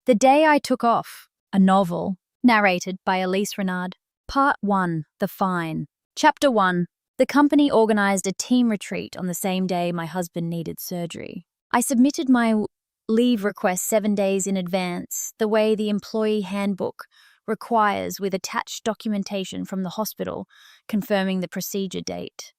The Day I Took Off, a novel, narrated by Elise Renard. Part 1, The Fine. Chapter 1. The company organized a team retreat on the same day my husband needed surgery. I submitted my leave request 7 days in advance, the way the employee handbook requires, with attached documentation from the hospital confirming the procedure date.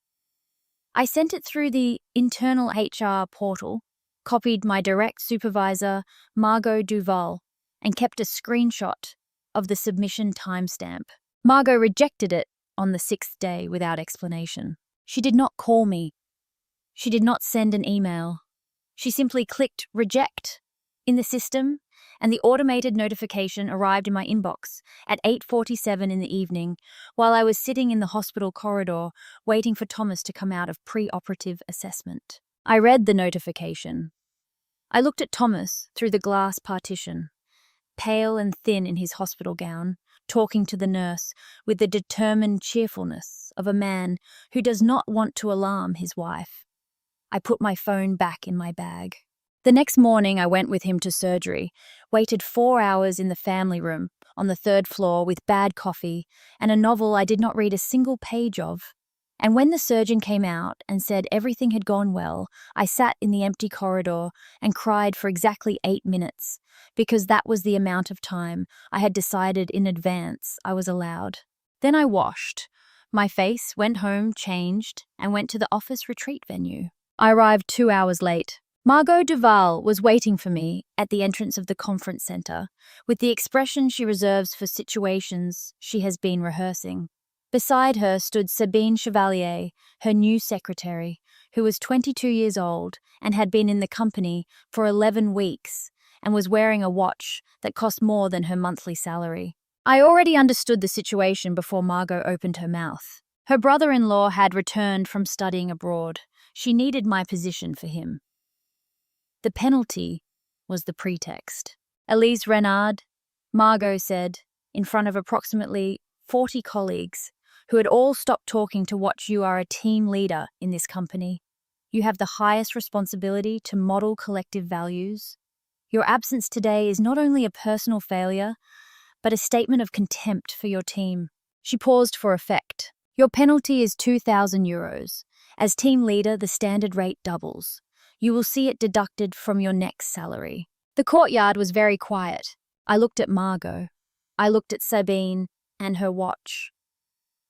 I sent it through the internal HR portal, copied my direct supervisor, Margot Duval, and kept a screenshot of the submission timestamp. Margot rejected it on the 6th day without explanation. She did not call me. She did not send an email. She simply clicked reject in the system, and the automated notification arrived in my inbox at 8:47 in the evening while I was sitting in the hospital corridor waiting for Thomas to come out of pre-operative assessment. I read the notification. I looked at Thomas through the glass partition, pale and thin in his hospital gown, talking to the nurse with the determined cheerfulness of a man who does not want to alarm his wife. I put my phone back in my bag. The next morning I went with him to surgery, waited 4 hours in the family room on the 3rd floor with bad coffee and a novel I did not read a single page of. And when the surgeon came out and said everything had gone well, I sat in the empty corridor and cried for exactly 8 minutes, because that was the amount of time I had decided in advance I was allowed. Then I washed my face, went home, changed, and went to the office retreat venue. I arrived 2 hours late. Margot Duval was waiting for me at the entrance of the conference center, with the expression she reserves for situations she has been rehearsing. Beside her stood Sabine Chevalier, her new secretary, who was 22 years old and had been in the company for 11 weeks and was wearing a watch that cost more than her monthly salary. I already understood the situation before Margot opened her mouth. Her brother-in-law had returned from studying abroad. She needed my position for him. The penalty was the pretext. Elise Renard, Margot said, in front of approximately 40 colleagues, who had all stopped talking to watch you are a team leader in this company. You have the highest responsibility to model collective values. Your absence today is not only a personal failure, but a statement of contempt for your team. She paused for effect. Your penalty is €2,000. As team leader, the standard rate doubles. You will see it deducted from your next salary. The courtyard was very quiet. I looked at Margot. I looked at Sabine and her watch.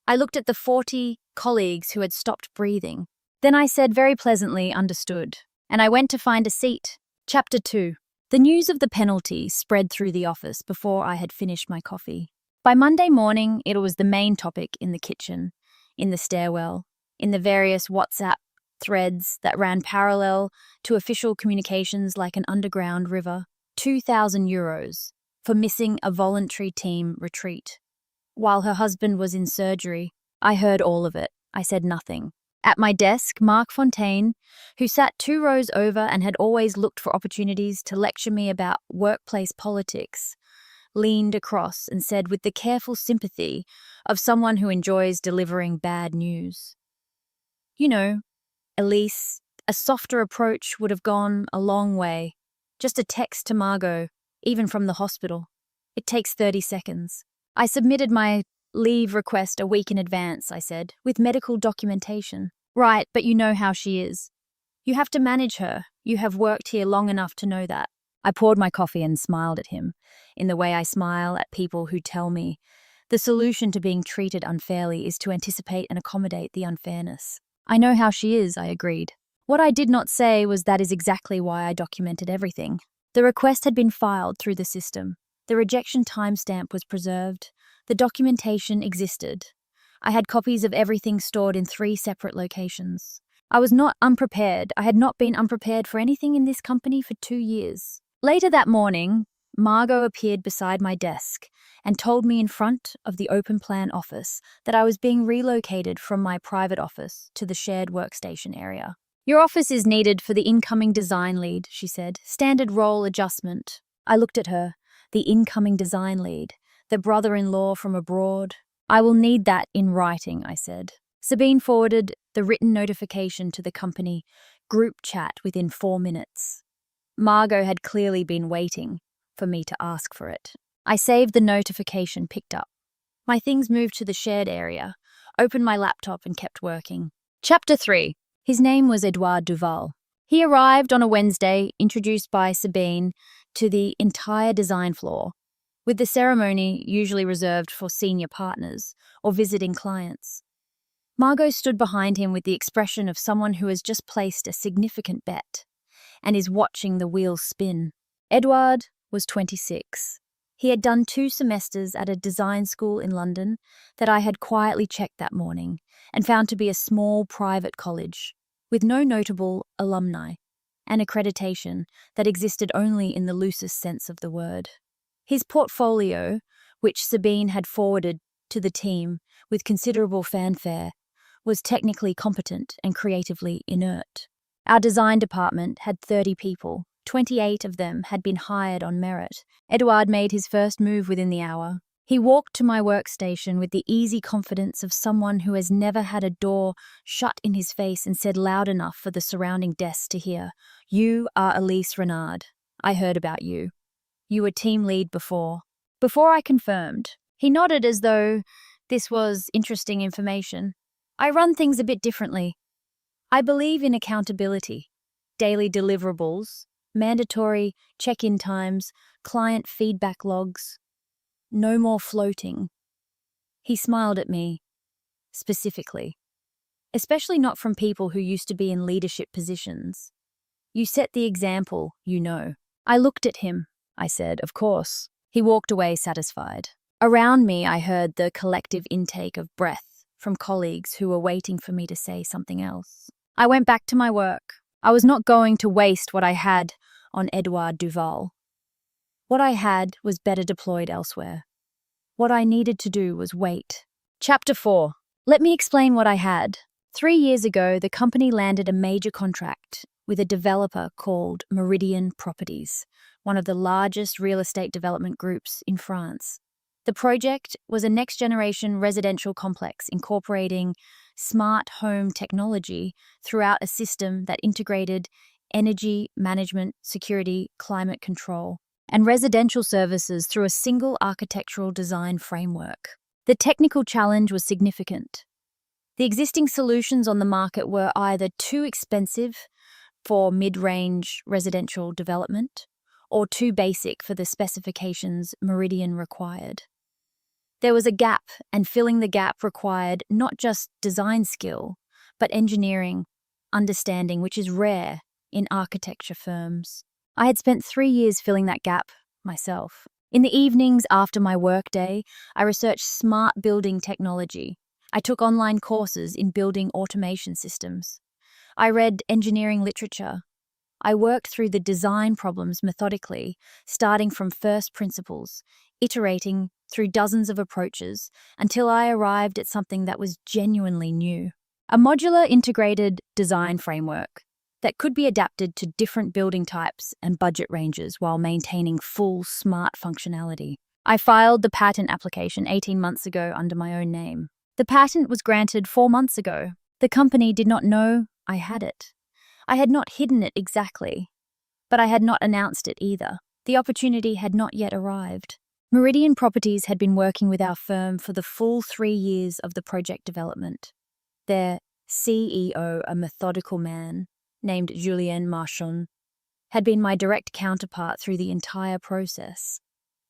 I looked at the 40 colleagues who had stopped breathing. Then I said very pleasantly, understood, and I went to find a seat. Chapter 2. The news of the penalty spread through the office before I had finished my coffee. By Monday morning, it was the main topic in the kitchen, in the stairwell, in the various WhatsApp threads that ran parallel to official communications like an underground river. €2,000 for missing a voluntary team retreat. While her husband was in surgery, I heard all of it. I said nothing. At my desk, Marc Fontaine, who sat 2 rows over and had always looked for opportunities to lecture me about workplace politics, leaned across and said with the careful sympathy of someone who enjoys delivering bad news, "You know, Elise, a softer approach would have gone a long way. Just a text to Margot, even from the hospital. It takes 30 seconds. I submitted my leave request a week in advance," I said, "with medical documentation." "Right, but you know how she is. You have to manage her. You have worked here long enough to know that." I poured my coffee and smiled at him, in the way I smile at people who tell me the solution to being treated unfairly is to anticipate and accommodate the unfairness. "I know how she is," I agreed. What I did not say was that is exactly why I documented everything. The request had been filed through the system. The rejection timestamp was preserved. The documentation existed. I had copies of everything stored in 3 separate locations. I was not unprepared. I had not been unprepared for anything in this company for 2 years. Later that morning, Margot appeared beside my desk and told me in front of the open plan office that I was being relocated from my private office to the shared workstation area. "Your office is needed for the incoming design lead," she said. "Standard role adjustment." I looked at her. The incoming design lead, the brother-in-law from abroad. "I will need that in writing," I said. Sabine forwarded the written notification to the company group chat within 4 minutes. Margot had clearly been waiting for me to ask for it. I saved the notification picked up. My things moved to the shared area, opened my laptop and kept working. Chapter 3. His name was Edouard Duval. He arrived on a Wednesday, introduced by Sabine to the entire design floor, with the ceremony usually reserved for senior partners or visiting clients. Margot stood behind him with the expression of someone who has just placed a significant bet and is watching the wheels spin. Edouard was 26. He had done 2 semesters at a design school in London that I had quietly checked that morning and found to be a small private college with no notable alumni and accreditation that existed only in the loosest sense of the word. His portfolio, which Sabine had forwarded to the team with considerable fanfare, was technically competent and creatively inert. Our design department had 30 people. 28 of them had been hired on merit. Edouard made his first move within the hour. He walked to my workstation with the easy confidence of someone who has never had a door shut in his face and said loud enough for the surrounding desks to hear, "You are Elise Renard. I heard about you. You were team lead before." Before I confirmed, he nodded as though this was interesting information. I run things a bit differently. I believe in accountability, daily deliverables, mandatory check-in times, client feedback logs. No more floating. He smiled at me, specifically. Especially not from people who used to be in leadership positions. You set the example, you know. I looked at him. I said, "Of course." He walked away satisfied. Around me, I heard the collective intake of breath from colleagues who were waiting for me to say something else. I went back to my work. I was not going to waste what I had on Edouard Duval. What I had was better deployed elsewhere. What I needed to do was wait. Chapter 4. Let me explain what I had. 3 years ago, the company landed a major contract with a developer called Meridian Properties, one of the largest real estate development groups in France. The project was a next-generation residential complex incorporating smart home technology throughout a system that integrated energy management, security, climate control, and residential services through a single architectural design framework. The technical challenge was significant. The existing solutions on the market were either too expensive for mid-range residential development or too basic for the specifications Meridian required. There was a gap, and filling the gap required not just design skill, but engineering understanding, which is rare in architecture firms. I had spent 3 years filling that gap myself. In the evenings after my workday, I researched smart building technology. I took online courses in building automation systems. I read engineering literature. I worked through the design problems methodically, starting from first principles, iterating through dozens of approaches until I arrived at something that was genuinely new. A modular integrated design framework that could be adapted to different building types and budget ranges while maintaining full smart functionality. I filed the patent application 18 months ago under my own name. The patent was granted 4 months ago. The company did not know I had it. I had not hidden it exactly, but I had not announced it either. The opportunity had not yet arrived. Meridian Properties had been working with our firm for the full 3 years of the project development. Their CEO, a methodical man named Julien Marchand, had been my direct counterpart through the entire process.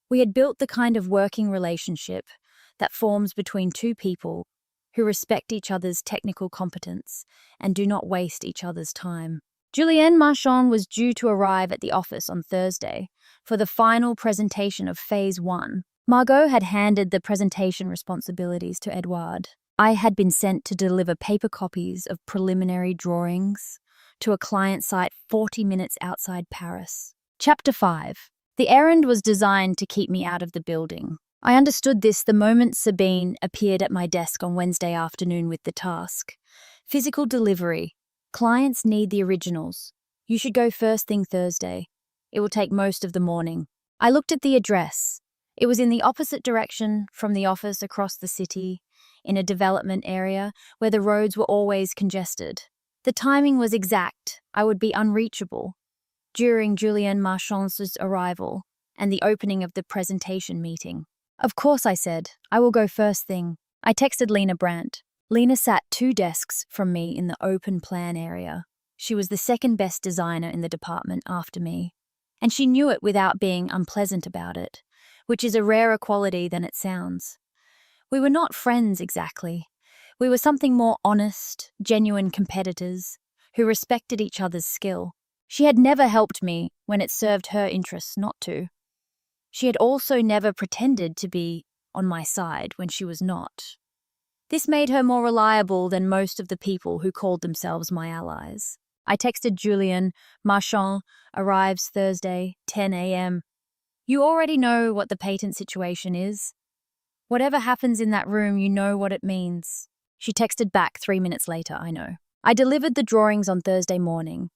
We had built the kind of working relationship that forms between two people who respect each other's technical competence and do not waste each other's time. Julien Marchand was due to arrive at the office on Thursday for the final presentation of Phase 1. Margot had handed the presentation responsibilities to Edouard. I had been sent to deliver paper copies of preliminary drawings to a client site 40 minutes outside Paris. Chapter 5. The errand was designed to keep me out of the building. I understood this the moment Sabine appeared at my desk on Wednesday afternoon with the task. Physical delivery. Clients need the originals. You should go first thing Thursday. It will take most of the morning. I looked at the address. It was in the opposite direction from the office across the city, in a development area where the roads were always congested. The timing was exact. I would be unreachable during Julien Marchand's arrival, and the opening of the presentation meeting. Of course, I said. I will go first thing. I texted Lena Brandt. Lena sat 2 desks from me in the open plan area. She was the second best designer in the department after me, and she knew it without being unpleasant about it, which is a rarer quality than it sounds. We were not friends exactly. We were something more honest, genuine competitors who respected each other's skill. She had never helped me when it served her interests not to. She had also never pretended to be on my side when she was not. This made her more reliable than most of the people who called themselves my allies. I texted Julien, Marchand arrives Thursday, 10 a.m. You already know what the patent situation is. Whatever happens in that room, you know what it means. She texted back 3 minutes later, I know. I delivered the drawings on Thursday morning.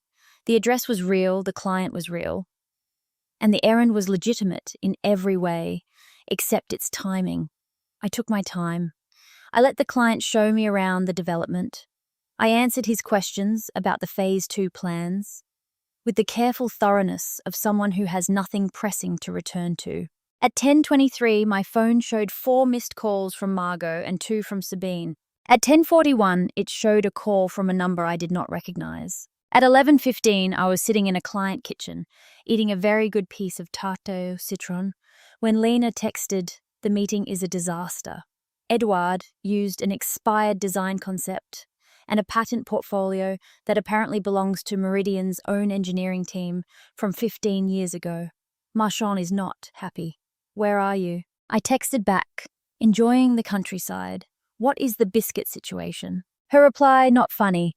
The address was real, the client was real, and the errand was legitimate in every way, except its timing. I took my time. I let the client show me around the development. I answered his questions about the Phase 2 plans with the careful thoroughness of someone who has nothing pressing to return to. At 10:23, my phone showed 4 missed calls from Margot and 2 from Sabine. At 10:41, it showed a call from a number I did not recognize. At 11:15, I was sitting in a client kitchen, eating a very good piece of tarte au citron, when Lena texted, "The meeting is a disaster." Edouard used an expired design concept and a patent portfolio that apparently belongs to Meridian's own engineering team from 15 years ago. Marchand is not happy. Where are you? I texted back, enjoying the countryside. What is the biscuit situation? Her reply, not funny.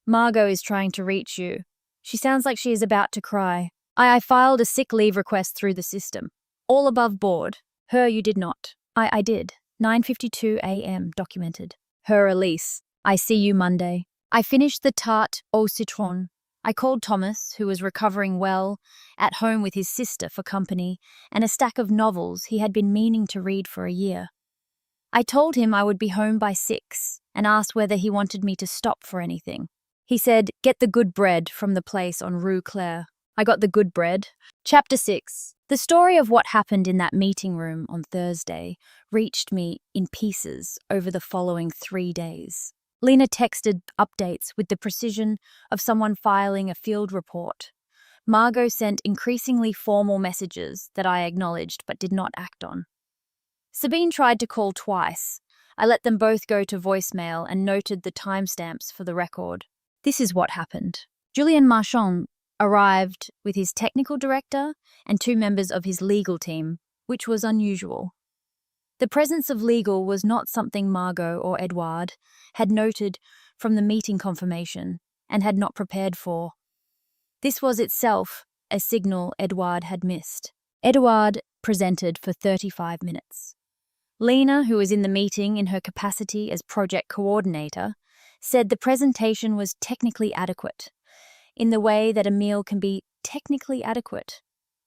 Margot is trying to reach you. She sounds like she is about to cry. I filed a sick leave request through the system. All above board. Her you did not. I did. 9:52 a.m. documented. Her Elise. I see you Monday. I finished the tarte au citron. I called Thomas, who was recovering well, at home with his sister for company, and a stack of novels he had been meaning to read for a year. I told him I would be home by 6 and asked whether he wanted me to stop for anything. He said, "Get the good bread from the place on Rue Claire." I got the good bread. Chapter 6. The story of what happened in that meeting room on Thursday reached me in pieces over the following 3 days. Lena texted updates with the precision of someone filing a field report. Margot sent increasingly formal messages that I acknowledged but did not act on. Sabine tried to call twice. I let them both go to voicemail and noted the timestamps for the record. This is what happened. Julien Marchand arrived with his technical director and 2 members of his legal team, which was unusual. The presence of legal was not something Margot or Edouard had noted from the meeting confirmation and had not prepared for. This was itself a signal Edouard had missed. Edouard presented for 35 minutes. Lena, who was in the meeting in her capacity as project coordinator, said the presentation was technically adequate, in the way that a meal can be technically adequate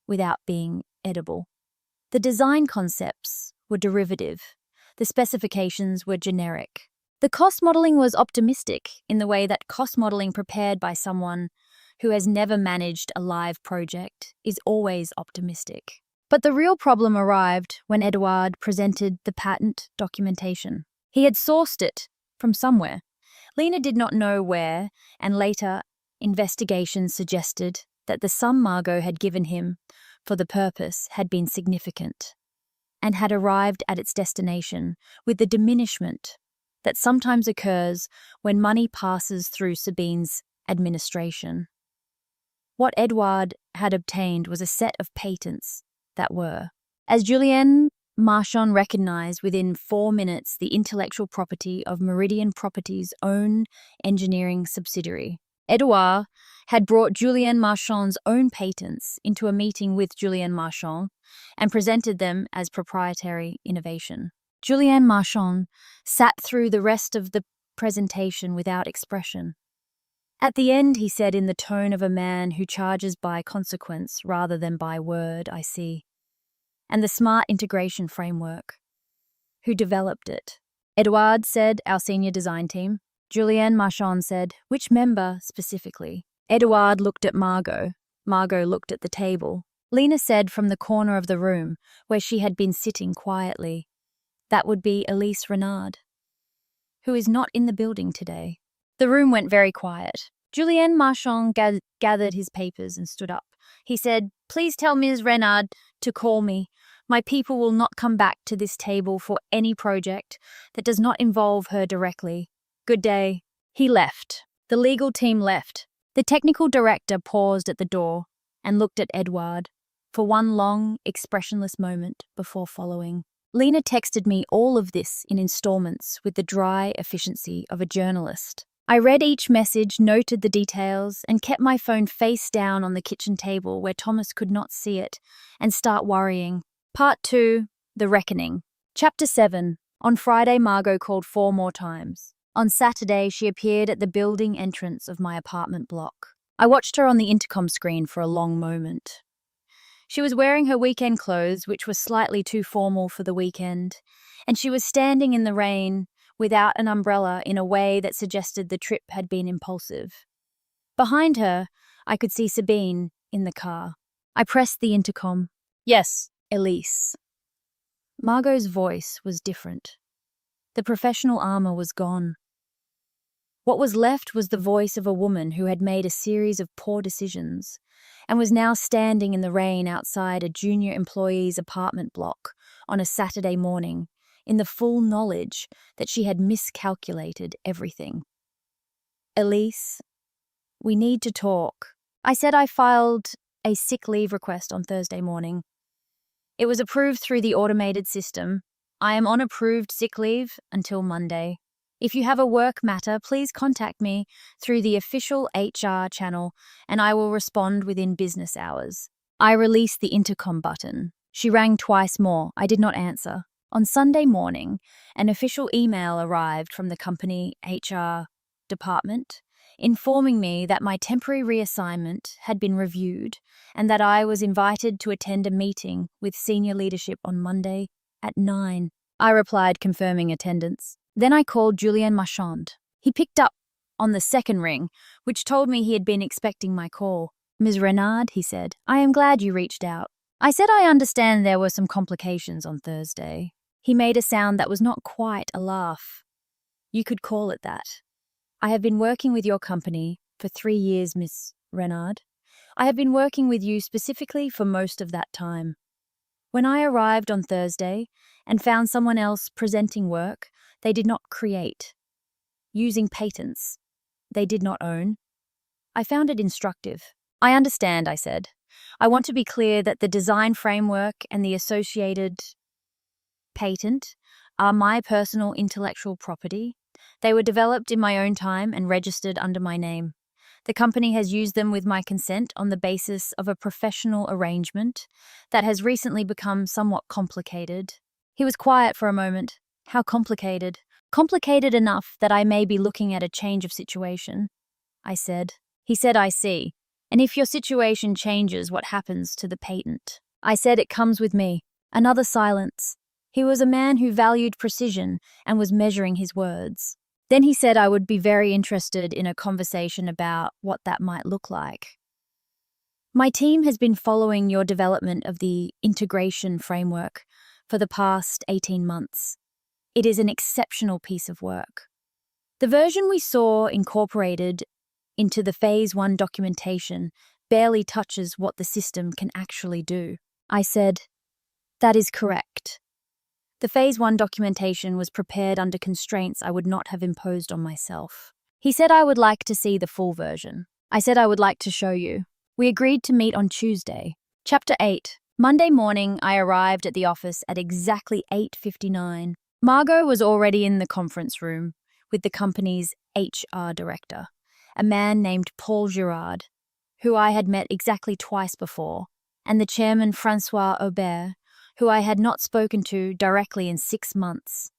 without being edible. The design concepts were derivative. The specifications were generic. The cost modeling was optimistic in the way that cost modeling prepared by someone who has never managed a live project is always optimistic. But the real problem arrived when Edouard presented the patent documentation. He had sourced it from somewhere. Lena did not know where, and later investigations suggested that the sum Margot had given him for the purpose had been significant and had arrived at its destination with the diminishment that sometimes occurs when money passes through Sabine's administration. What Edouard had obtained was a set of patents that were, as Julien Marchand recognized within 4 minutes, the intellectual property of Meridian Properties' own engineering subsidiary. Edouard had brought Julien Marchand's own patents into a meeting with Julien Marchand and presented them as proprietary innovation. Julien Marchand sat through the rest of the presentation without expression. At the end, he said in the tone of a man who charges by consequence rather than by word, "I see." And the smart integration framework. Who developed it? Edouard said, "Our senior design team." Julien Marchand said, "Which member specifically?" Edouard looked at Margot. Margot looked at the table. Lena said from the corner of the room where she had been sitting quietly. That would be Elise Renard, who is not in the building today. The room went very quiet. Julien Marchand gathered his papers and stood up. He said, "Please tell Ms. Renard to call me. My people will not come back to this table for any project that does not involve her directly. Good day." He left. The legal team left. The technical director paused at the door and looked at Edouard for one long, expressionless moment before following. Lena texted me all of this in installments with the dry efficiency of a journalist. I read each message, noted the details, and kept my phone face down on the kitchen table where Thomas could not see it and start worrying. Part 2, The Reckoning. Chapter 7. On Friday, Margot called 4 more times. On Saturday, she appeared at the building entrance of my apartment block. I watched her on the intercom screen for a long moment. She was wearing her weekend clothes, which were slightly too formal for the weekend, and she was standing in the rain without an umbrella in a way that suggested the trip had been impulsive. Behind her, I could see Sabine in the car. I pressed the intercom. "Yes, Elise." Margot's voice was different. The professional armor was gone. What was left was the voice of a woman who had made a series of poor decisions and was now standing in the rain outside a junior employee's apartment block on a Saturday morning in the full knowledge that she had miscalculated everything. "Elise, we need to talk." I said I filed a sick leave request on Thursday morning. It was approved through the automated system. I am on approved sick leave until Monday. If you have a work matter, please contact me through the official HR channel and I will respond within business hours. I released the intercom button. She rang twice more. I did not answer. On Sunday morning, an official email arrived from the company HR department informing me that my temporary reassignment had been reviewed and that I was invited to attend a meeting with senior leadership on Monday at 9. I replied confirming attendance. Then I called Julien Marchand. He picked up on the second ring, which told me he had been expecting my call. "Ms. Renard," he said, "I am glad you reached out." I said I understand there were some complications on Thursday. He made a sound that was not quite a laugh. "You could call it that. I have been working with your company for 3 years, Miss Renard. I have been working with you specifically for most of that time. When I arrived on Thursday and found someone else presenting work they did not create, using patents they did not own, I found it instructive." "I understand," I said. "I want to be clear that the design framework and the associated patent are my personal intellectual property. They were developed in my own time and registered under my name. The company has used them with my consent on the basis of a professional arrangement that has recently become somewhat complicated." He was quiet for a moment. "How complicated?" "Complicated enough that I may be looking at a change of situation," I said. He said, "I see. And if your situation changes, what happens to the patent?" I said, "It comes with me." Another silence. He was a man who valued precision and was measuring his words. Then he said I would be very interested in a conversation about what that might look like. "My team has been following your development of the integration framework for the past 18 months. It is an exceptional piece of work. The version we saw incorporated into the Phase 1 documentation barely touches what the system can actually do." I said, "That is correct. The Phase 1 documentation was prepared under constraints I would not have imposed on myself." He said I would like to see the full version. I said I would like to show you. We agreed to meet on Tuesday. Chapter 8. Monday morning, I arrived at the office at exactly 8:59. Margot was already in the conference room with the company's HR director, a man named Paul Girard, who I had met exactly twice before, and the chairman Francois Aubert, who I had not spoken to directly in 6 months,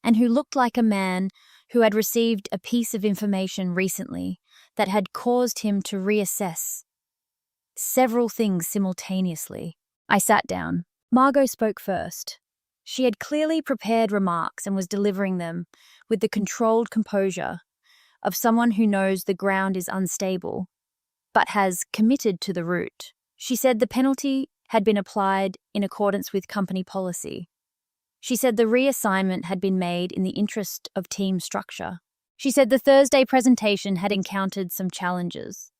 and who looked like a man who had received a piece of information recently that had caused him to reassess several things simultaneously. I sat down. Margot spoke first. She had clearly prepared remarks and was delivering them with the controlled composure of someone who knows the ground is unstable, but has committed to the route. She said the penalty had been applied in accordance with company policy. She said the reassignment had been made in the interest of team structure. She said the Thursday presentation had encountered some challenges,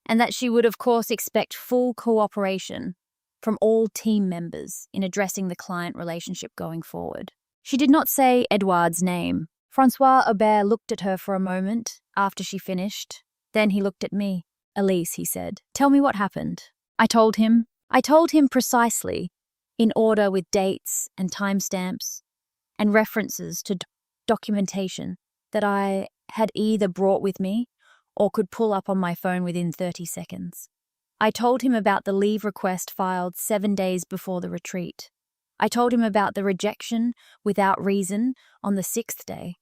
and that she would of course expect full cooperation from all team members in addressing the client relationship going forward. She did not say Edouard's name. Francois Aubert looked at her for a moment after she finished. Then he looked at me. Elise, he said, tell me what happened. I told him precisely, in order with dates and timestamps and references to documentation that I had either brought with me or could pull up on my phone within 30 seconds. I told him about the leave request filed 7 days before the retreat. I told him about the rejection without reason on the 6th day.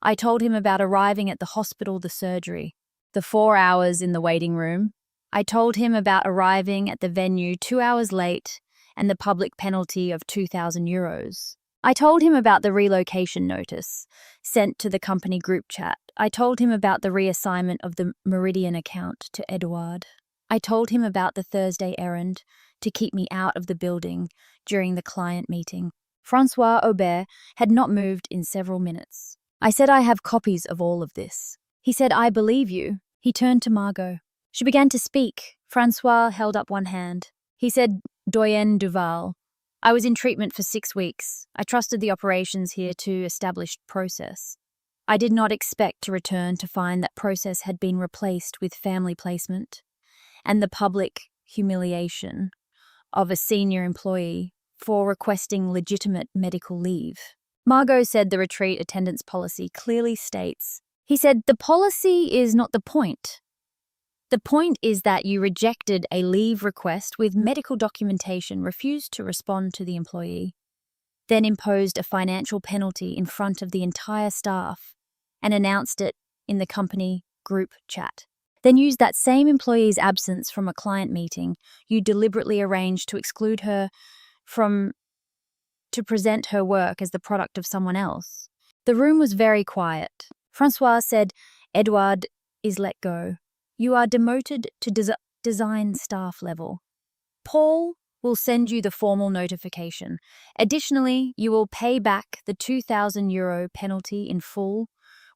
I told him about arriving at the hospital, the surgery, the 4 hours in the waiting room. I told him about arriving at the venue 2 hours late and the public penalty of €2,000. I told him about the relocation notice sent to the company group chat. I told him about the reassignment of the Meridian account to Edouard. I told him about the Thursday errand to keep me out of the building during the client meeting. Francois Aubert had not moved in several minutes. I said, I have copies of all of this. He said, I believe you. He turned to Margot. She began to speak. Francois held up one hand. He said, Doyenne Duval, I was in treatment for 6 weeks. I trusted the operations here to establish process. I did not expect to return to find that process had been replaced with family placement and the public humiliation of a senior employee for requesting legitimate medical leave. Margot said the retreat attendance policy clearly states, he said, the policy is not the point. The point is that you rejected a leave request with medical documentation, refused to respond to the employee, then imposed a financial penalty in front of the entire staff and announced it in the company group chat. Then used that same employee's absence from a client meeting. You deliberately arranged to exclude her to present her work as the product of someone else. The room was very quiet. Francois said, Edouard is let go. You are demoted to design staff level. Paul will send you the formal notification. Additionally, you will pay back the €2,000 penalty in full,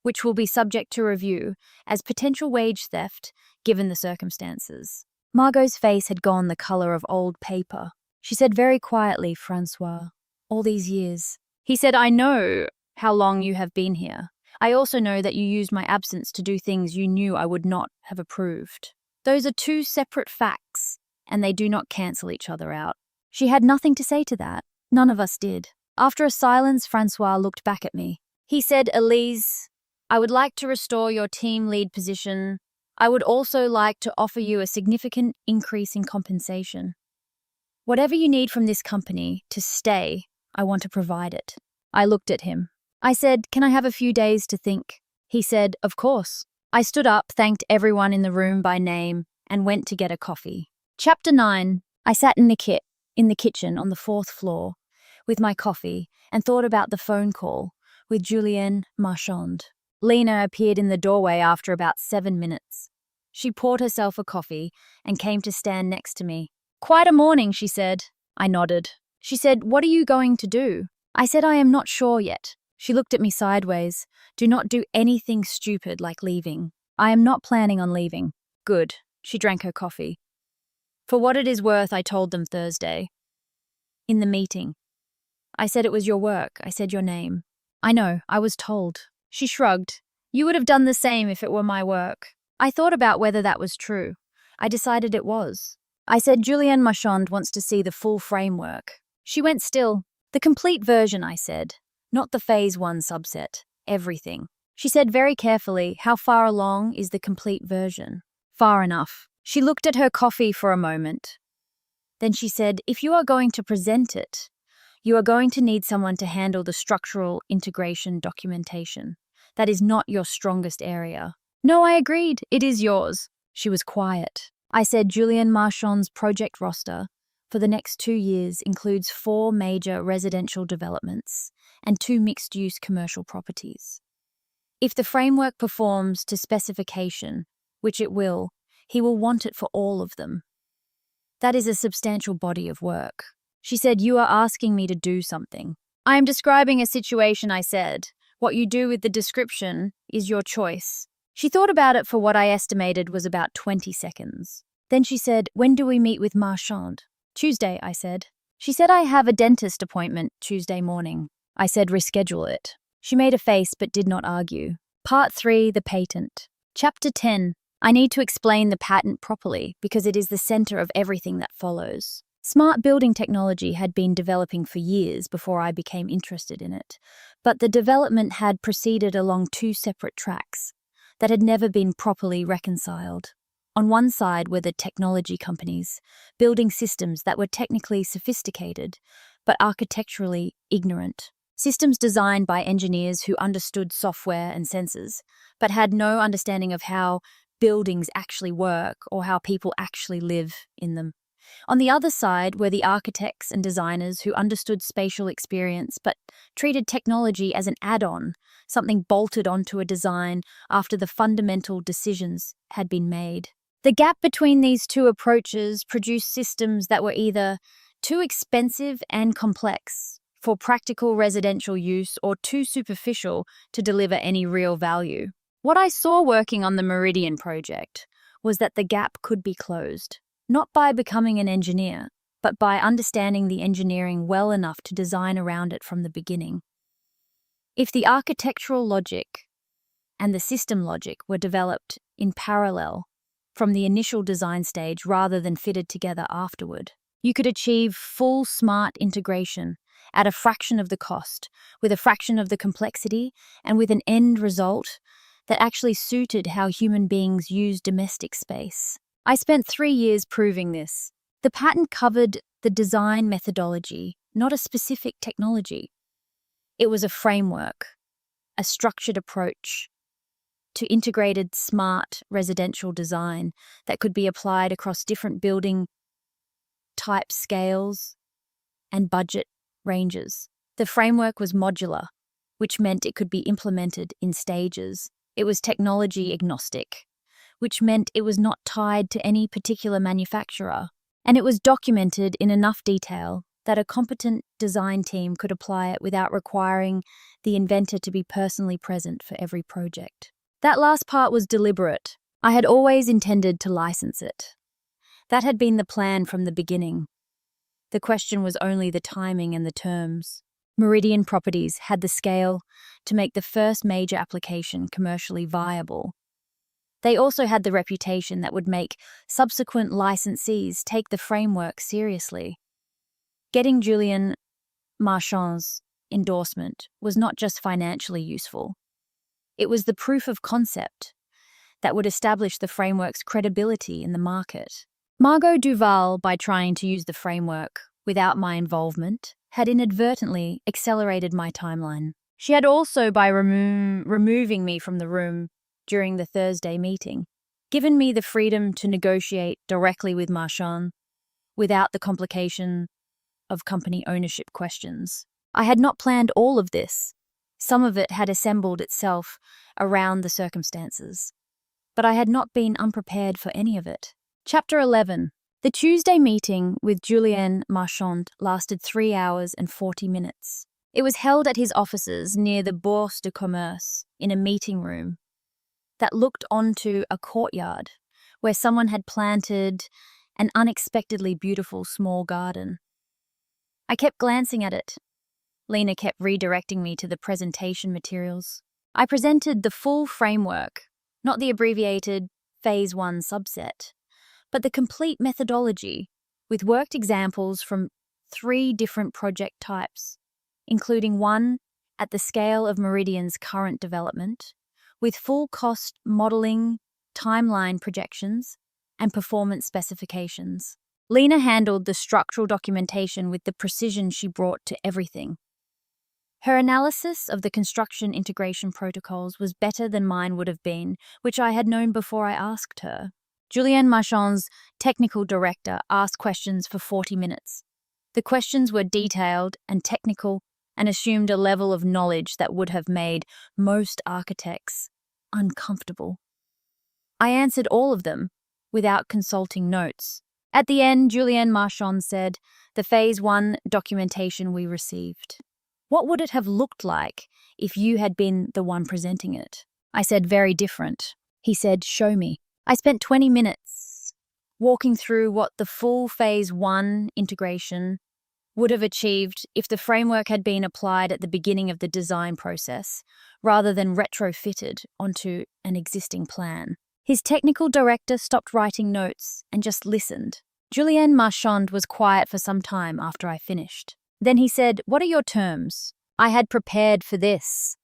which will be subject to review as potential wage theft given the circumstances. Margot's face had gone the color of old paper. She said very quietly, Francois, all these years. He said, I know how long you have been here. I also know that you used my absence to do things you knew I would not have approved. Those are two separate facts, and they do not cancel each other out. She had nothing to say to that. None of us did. After a silence, Francois looked back at me. He said, Elise, I would like to restore your team lead position. I would also like to offer you a significant increase in compensation. Whatever you need from this company to stay, I want to provide it. I looked at him. I said, can I have a few days to think? He said, of course. I stood up, thanked everyone in the room by name, and went to get a coffee. Chapter 9. I sat in the kitchen on the 4th floor with my coffee and thought about the phone call with Julienne Marchand. Lena appeared in the doorway after about 7 minutes. She poured herself a coffee and came to stand next to me. Quite a morning, she said. I nodded. She said, what are you going to do? I said, I am not sure yet. She looked at me sideways. Do not do anything stupid like leaving. I am not planning on leaving. Good. She drank her coffee. For what it is worth, I told them Thursday. In the meeting. I said it was your work. I said your name. I know, I was told. She shrugged. You would have done the same if it were my work. I thought about whether that was true. I decided it was. I said Julienne Marchand wants to see the full framework. She went still. The complete version, I said. Not the phase 1 subset. Everything. She said very carefully, how far along is the complete version? Far enough. She looked at her coffee for a moment. Then she said, if you are going to present it, you are going to need someone to handle the structural integration documentation. That is not your strongest area. No, I agreed. It is yours. She was quiet. I said Julienne Marchand's project roster for the next 2 years includes 4 major residential developments and 2 mixed-use commercial properties. If the framework performs to specification, which it will, he will want it for all of them. That is a substantial body of work. She said, "You are asking me to do something." "I am describing a situation," I said. "What you do with the description is your choice." She thought about it for what I estimated was about 20 seconds. Then she said, "When do we meet with Marchand?" "Tuesday," I said. She said, "I have a dentist appointment Tuesday morning." I said, "Reschedule it." She made a face but did not argue. Part 3, the patent. Chapter 10. I need to explain the patent properly because it is the center of everything that follows. Smart building technology had been developing for years before I became interested in it, but the development had proceeded along two separate tracks that had never been properly reconciled. On one side were the technology companies, building systems that were technically sophisticated, but architecturally ignorant. Systems designed by engineers who understood software and sensors, but had no understanding of how buildings actually work or how people actually live in them. On the other side were the architects and designers who understood spatial experience but treated technology as an add-on, something bolted onto a design after the fundamental decisions had been made. The gap between these two approaches produced systems that were either too expensive and complex for practical residential use or too superficial to deliver any real value. What I saw working on the Meridian project was that the gap could be closed, not by becoming an engineer, but by understanding the engineering well enough to design around it from the beginning. If the architectural logic and the system logic were developed in parallel from the initial design stage rather than fitted together afterward, you could achieve full smart integration at a fraction of the cost, with a fraction of the complexity, and with an end result that actually suited how human beings use domestic space. I spent 3 years proving this. The patent covered the design methodology, not a specific technology. It was a framework, a structured approach to integrated smart residential design that could be applied across different building type scales and budget ranges. The framework was modular, which meant it could be implemented in stages. It was technology agnostic, which meant it was not tied to any particular manufacturer, and it was documented in enough detail that a competent design team could apply it without requiring the inventor to be personally present for every project. That last part was deliberate. I had always intended to license it. That had been the plan from the beginning. The question was only the timing and the terms. Meridian Properties had the scale to make the first major application commercially viable. They also had the reputation that would make subsequent licensees take the framework seriously. Getting Julien Marchand's endorsement was not just financially useful. It was the proof of concept that would establish the framework's credibility in the market. Margot Duval, by trying to use the framework without my involvement, had inadvertently accelerated my timeline. She had also, by removing me from the room during the Thursday meeting, given me the freedom to negotiate directly with Marchand without the complication of company ownership questions. I had not planned all of this. Some of it had assembled itself around the circumstances, but I had not been unprepared for any of it. Chapter 11. The Tuesday meeting with Julien Marchand lasted 3 hours and 40 minutes. It was held at his offices near the Bourse de Commerce in a meeting room that looked onto a courtyard where someone had planted an unexpectedly beautiful small garden. I kept glancing at it. Lena kept redirecting me to the presentation materials. I presented the full framework, not the abbreviated Phase 1 subset, but the complete methodology, with worked examples from 3 different project types, including one at the scale of Meridian's current development, with full cost modeling, timeline projections, and performance specifications. Lena handled the structural documentation with the precision she brought to everything. Her analysis of the construction integration protocols was better than mine would have been, which I had known before I asked her. Julien Marchand's technical director asked questions for 40 minutes. The questions were detailed and technical and assumed a level of knowledge that would have made most architects uncomfortable. I answered all of them without consulting notes. At the end, Julienne Marchand said, the Phase 1 documentation we received. What would it have looked like if you had been the one presenting it? I said, very different. He said, show me. I spent 20 minutes walking through what the full Phase 1 integration would have achieved if the framework had been applied at the beginning of the design process, rather than retrofitted onto an existing plan. His technical director stopped writing notes and just listened. Julienne Marchand was quiet for some time after I finished. Then he said, what are your terms? I had prepared for this.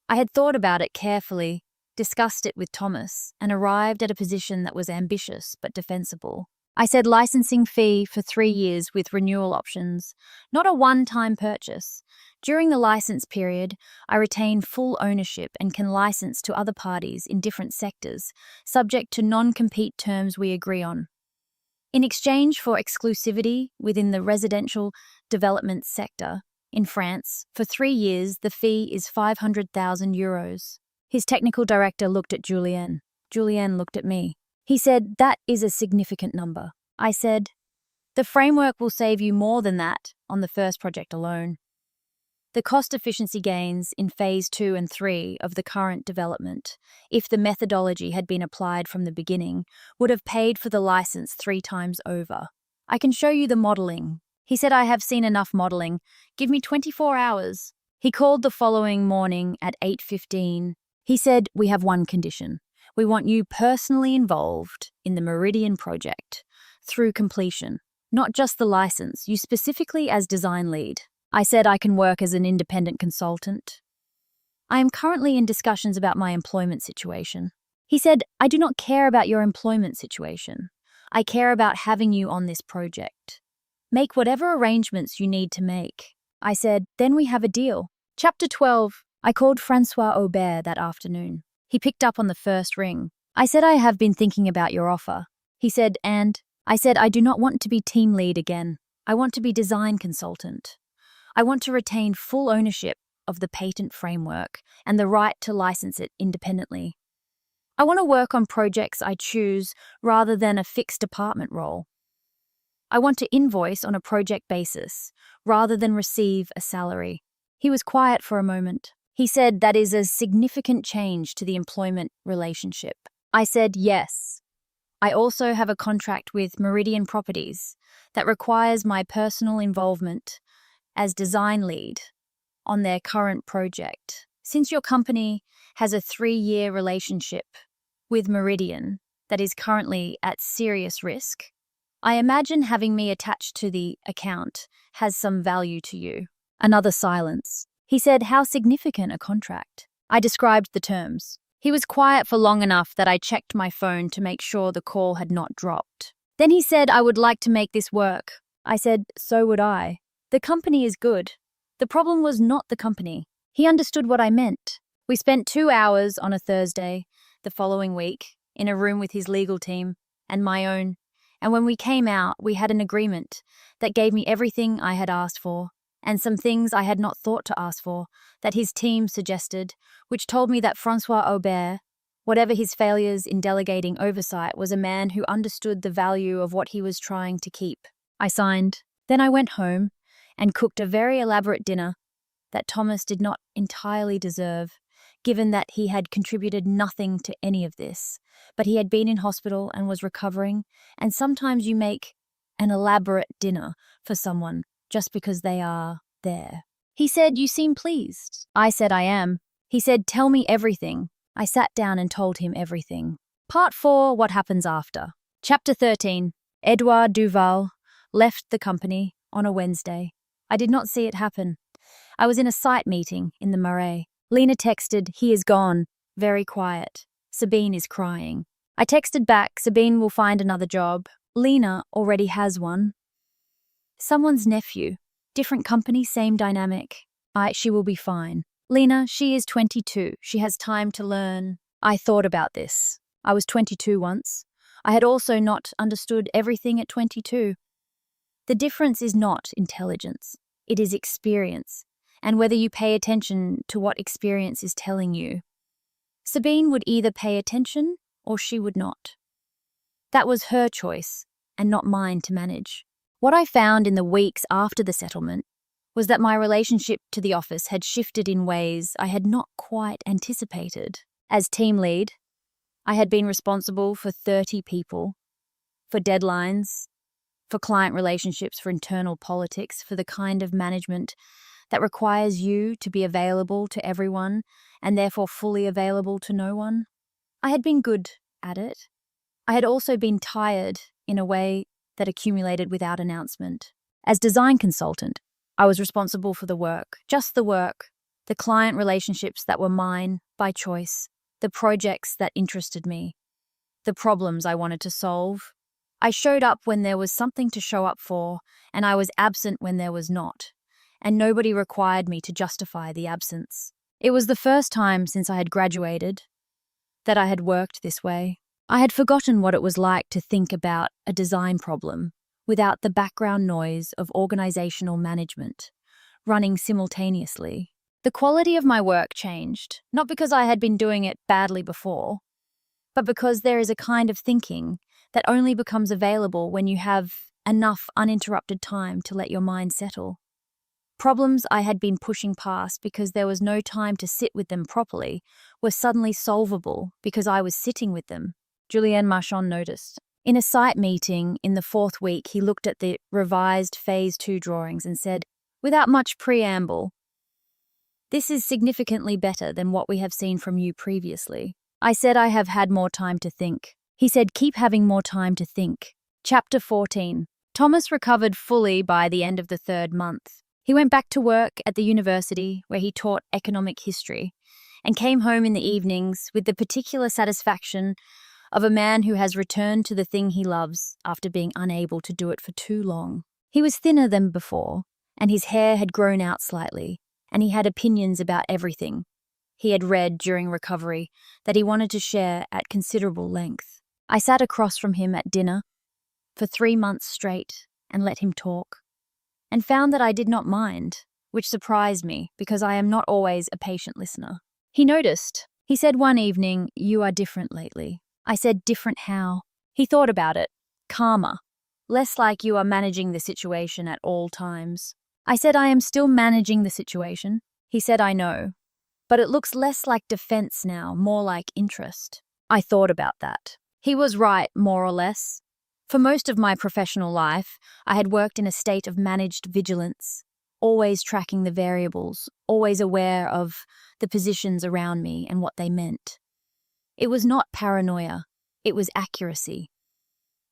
I had thought about it carefully, discussed it with Thomas, and arrived at a position that was ambitious but defensible. I said licensing fee for 3 years with renewal options, not a one-time purchase. During the license period, I retain full ownership and can license to other parties in different sectors, subject to non-compete terms we agree on. In exchange for exclusivity within the residential development sector in France, for 3 years, the fee is 500,000 euros. His technical director looked at Julienne. Julienne looked at me. He said, that is a significant number. I said, the framework will save you more than that on the first project alone. The cost efficiency gains in Phase 2 and 3 of the current development, if the methodology had been applied from the beginning, would have paid for the license 3 times over. I can show you the modelling. He said, I have seen enough modelling. Give me 24 hours. He called the following morning at 8:15. He said, we have one condition. We want you personally involved in the Meridian project through completion, not just the license, you specifically as design lead. I said I can work as an independent consultant. I am currently in discussions about my employment situation. He said, I do not care about your employment situation. I care about having you on this project. Make whatever arrangements you need to make. I said, then we have a deal. Chapter 12. I called Francois Aubert that afternoon. He picked up on the first ring. I said, I have been thinking about your offer. He said, and? I said, I do not want to be team lead again. I want to be design consultant. I want to retain full ownership of the patent framework and the right to license it independently. I want to work on projects I choose rather than a fixed department role. I want to invoice on a project basis rather than receive a salary. He was quiet for a moment. He said that is a significant change to the employment relationship. I said yes. I also have a contract with Meridian Properties that requires my personal involvement as design lead on their current project. Since your company has a 3-year relationship with Meridian that is currently at serious risk, I imagine having me attached to the account has some value to you. Another silence. He said, how significant a contract? I described the terms. He was quiet for long enough that I checked my phone to make sure the call had not dropped. Then he said, I would like to make this work. I said, so would I. The company is good. The problem was not the company. He understood what I meant. We spent 2 hours on a Thursday, the following week, in a room with his legal team and my own, and when we came out, we had an agreement that gave me everything I had asked for, and some things I had not thought to ask for, that his team suggested, which told me that Francois Aubert, whatever his failures in delegating oversight, was a man who understood the value of what he was trying to keep. I signed. Then I went home and cooked a very elaborate dinner that Thomas did not entirely deserve, given that he had contributed nothing to any of this, but he had been in hospital and was recovering, and sometimes you make an elaborate dinner for someone just because they are there. He said, you seem pleased. I said, I am. He said, tell me everything. I sat down and told him everything. Part 4, what happens after. Chapter 13. Edouard Duval left the company on a Wednesday. I did not see it happen. I was in a site meeting in the Marais. Lena texted, he is gone. Very quiet. Sabine is crying. I texted back, Sabine will find another job. Lena already has one. Someone's nephew. Different company, same dynamic. She will be fine. Lena, she is 22. She has time to learn. I thought about this. I was 22 once. I had also not understood everything at 22. The difference is not intelligence. It is experience, and whether you pay attention to what experience is telling you. Sabine would either pay attention or she would not. That was her choice, and not mine to manage. What I found in the weeks after the settlement was that my relationship to the office had shifted in ways I had not quite anticipated. As team lead, I had been responsible for 30 people, for deadlines, for client relationships, for internal politics, for the kind of management that requires you to be available to everyone and therefore fully available to no one. I had been good at it. I had also been tired in a way that accumulated without announcement. As design consultant, I was responsible for the work, just the work, the client relationships that were mine by choice, the projects that interested me, the problems I wanted to solve. I showed up when there was something to show up for, and I was absent when there was not, and nobody required me to justify the absence. It was the first time since I had graduated that I had worked this way. I had forgotten what it was like to think about a design problem without the background noise of organizational management running simultaneously. The quality of my work changed, not because I had been doing it badly before, but because there is a kind of thinking that only becomes available when you have enough uninterrupted time to let your mind settle. Problems I had been pushing past because there was no time to sit with them properly were suddenly solvable because I was sitting with them. Julien Marchand noticed. In a site meeting in the 4th week, he looked at the revised Phase 2 drawings and said, without much preamble, "This is significantly better than what we have seen from you previously." I said I have had more time to think. He said, "Keep having more time to think." Chapter 14. Thomas recovered fully by the end of the 3rd month. He went back to work at the university where he taught economic history and came home in the evenings with the particular satisfaction of a man who has returned to the thing he loves after being unable to do it for too long. He was thinner than before, and his hair had grown out slightly, and he had opinions about everything. He had read during recovery that he wanted to share at considerable length. I sat across from him at dinner for 3 months straight and let him talk, and found that I did not mind, which surprised me because I am not always a patient listener. He noticed. He said one evening, "You are different lately." I said, "Different how?" He thought about it. "Calmer. Less like you are managing the situation at all times." I said, "I am still managing the situation." He said, "I know. But it looks less like defense now, more like interest." I thought about that. He was right, more or less. For most of my professional life, I had worked in a state of managed vigilance, always tracking the variables, always aware of the positions around me and what they meant. It was not paranoia, it was accuracy.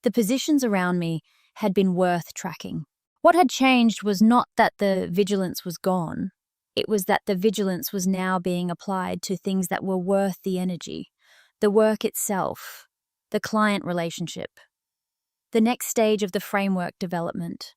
The positions around me had been worth tracking. What had changed was not that the vigilance was gone, it was that the vigilance was now being applied to things that were worth the energy, the work itself, the client relationship, the next stage of the framework development.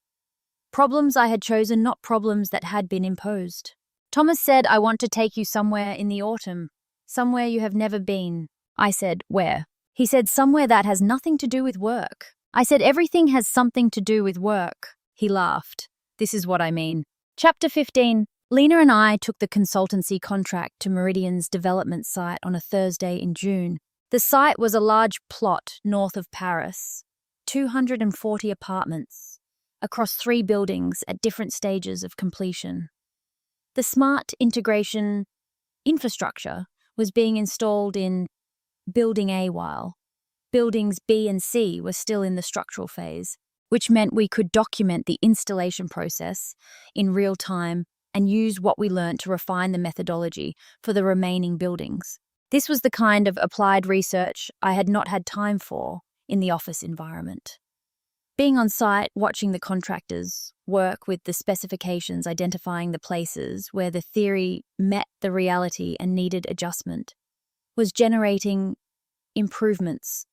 Problems I had chosen, not problems that had been imposed. Thomas said, "I want to take you somewhere in the autumn, somewhere you have never been." I said, "Where?" He said, "Somewhere that has nothing to do with work." I said, "Everything has something to do with work." He laughed. "This is what I mean." Chapter 15. Lena and I took the consultancy contract to Meridian's development site on a Thursday in June. The site was a large plot north of Paris, 240 apartments, across 3 buildings at different stages of completion. The smart integration infrastructure was being installed in Building A while Buildings B and C were still in the structural phase, which meant we could document the installation process in real time and use what we learnt to refine the methodology for the remaining buildings. This was the kind of applied research I had not had time for in the office environment. Being on site, watching the contractors work with the specifications, identifying the places where the theory met the reality and needed adjustment, was generating improvements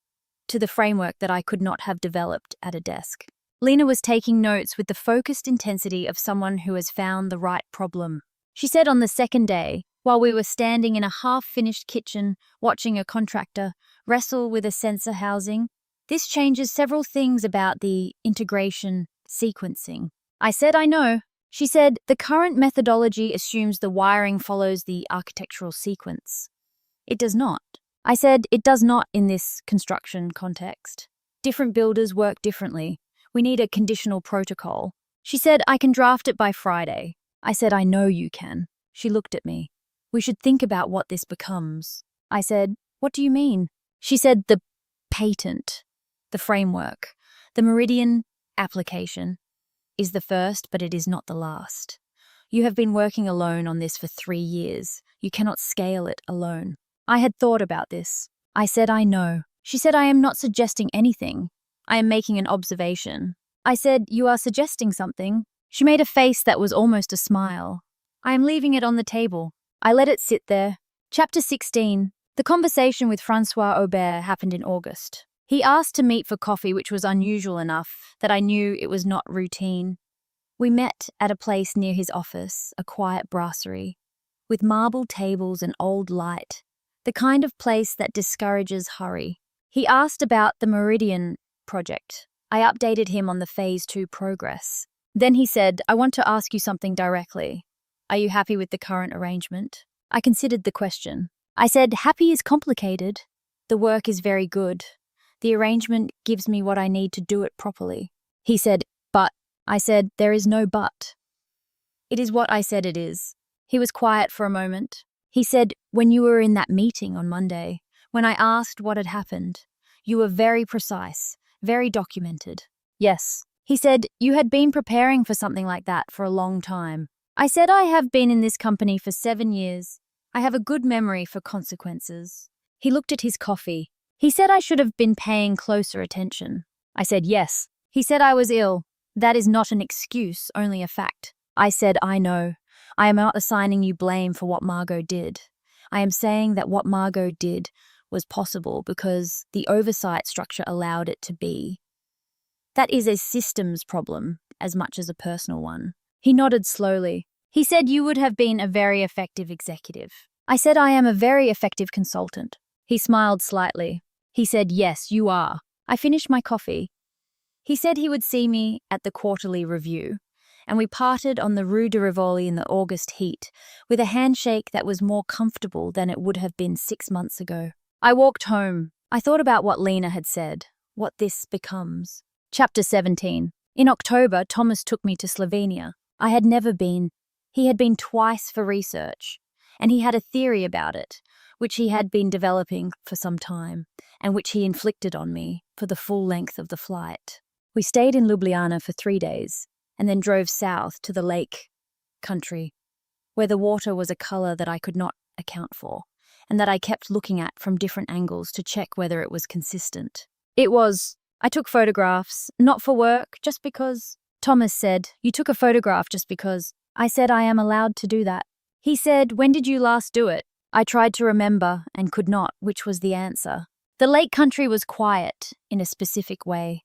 to the framework that I could not have developed at a desk. Lena was taking notes with the focused intensity of someone who has found the right problem. She said on the second day, while we were standing in a half-finished kitchen watching a contractor wrestle with a sensor housing, "This changes several things about the integration sequencing." I said, "I know." She said, "The current methodology assumes the wiring follows the architectural sequence. It does not." I said, "It does not in this construction context." Different builders work differently. We need a conditional protocol. She said, I can draft it by Friday. I said, I know you can. She looked at me. We should think about what this becomes. I said, what do you mean? She said, the patent, the framework, the meridian application is the first, but it is not the last. You have been working alone on this for 3 years. You cannot scale it alone. I had thought about this. I said, I know. She said, I am not suggesting anything. I am making an observation. I said, you are suggesting something. She made a face that was almost a smile. I am leaving it on the table. I let it sit there. Chapter 16. The conversation with Francois Aubert happened in August. He asked to meet for coffee, which was unusual enough that I knew it was not routine. We met at a place near his office, a quiet brasserie, with marble tables and old light, the kind of place that discourages hurry. He asked about the Meridian project. I updated him on the Phase 2 progress. Then he said, I want to ask you something directly. Are you happy with the current arrangement? I considered the question. I said, happy is complicated. The work is very good. The arrangement gives me what I need to do it properly. He said, but. I said, there is no but. It is what I said it is. He was quiet for a moment. He said, when you were in that meeting on Monday, when I asked what had happened, you were very precise, very documented. Yes. He said, you had been preparing for something like that for a long time. I said, I have been in this company for 7 years. I have a good memory for consequences. He looked at his coffee. He said I should have been paying closer attention. I said, yes. He said I was ill. That is not an excuse, only a fact. I said, I know. I am not assigning you blame for what Margot did. I am saying that what Margot did was possible because the oversight structure allowed it to be. That is a systems problem as much as a personal one. He nodded slowly. He said you would have been a very effective executive. I said I am a very effective consultant. He smiled slightly. He said, yes, you are. I finished my coffee. He said he would see me at the quarterly review, and we parted on the Rue de Rivoli in the August heat with a handshake that was more comfortable than it would have been 6 months ago. I walked home. I thought about what Lena had said, what this becomes. Chapter 17. In October, Thomas took me to Slovenia. I had never been. He had been twice for research, and he had a theory about it, which he had been developing for some time, and which he inflicted on me for the full length of the flight. We stayed in Ljubljana for 3 days, and then drove south to the lake country, where the water was a colour that I could not account for, and that I kept looking at from different angles to check whether it was consistent. I took photographs, not for work, just because. Thomas said, you took a photograph just because. I said I am allowed to do that. He said, when did you last do it? I tried to remember and could not, which was the answer. The lake country was quiet in a specific way.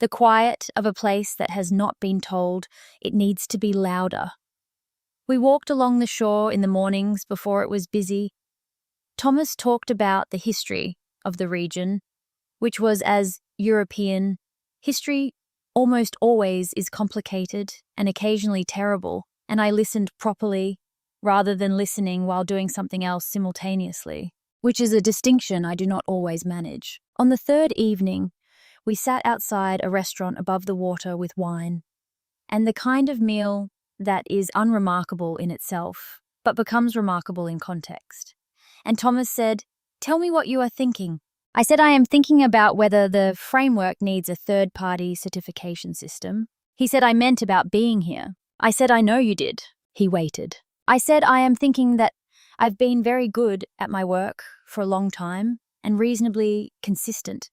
The quiet of a place that has not been told it needs to be louder. We walked along the shore in the mornings before it was busy. Thomas talked about the history of the region, which was as European. History almost always is complicated and occasionally terrible, and I listened properly rather than listening while doing something else simultaneously, which is a distinction I do not always manage. On the 3rd evening, we sat outside a restaurant above the water with wine, and the kind of meal that is unremarkable in itself, but becomes remarkable in context. And Thomas said, tell me what you are thinking. I said I am thinking about whether the framework needs a third-party certification system. He said I meant about being here. I said I know you did. He waited. I said I am thinking that I've been very good at my work for a long time and reasonably consistent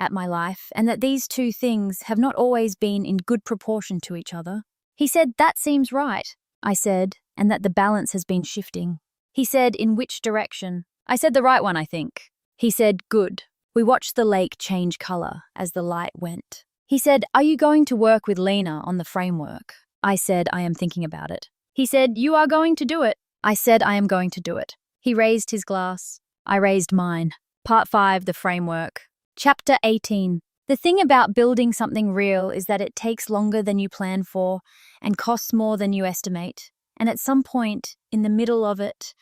at my life, and that these two things have not always been in good proportion to each other. He said, that seems right. I said, and that the balance has been shifting. He said, in which direction? I said, the right one, I think. He said, good. We watched the lake change colour as the light went. He said, are you going to work with Lena on the framework? I said, I am thinking about it. He said, you are going to do it. I said, I am going to do it. He raised his glass. I raised mine. Part 5, the framework. Chapter 18. The thing about building something real is that it takes longer than you plan for and costs more than you estimate. And at some point in the middle of it,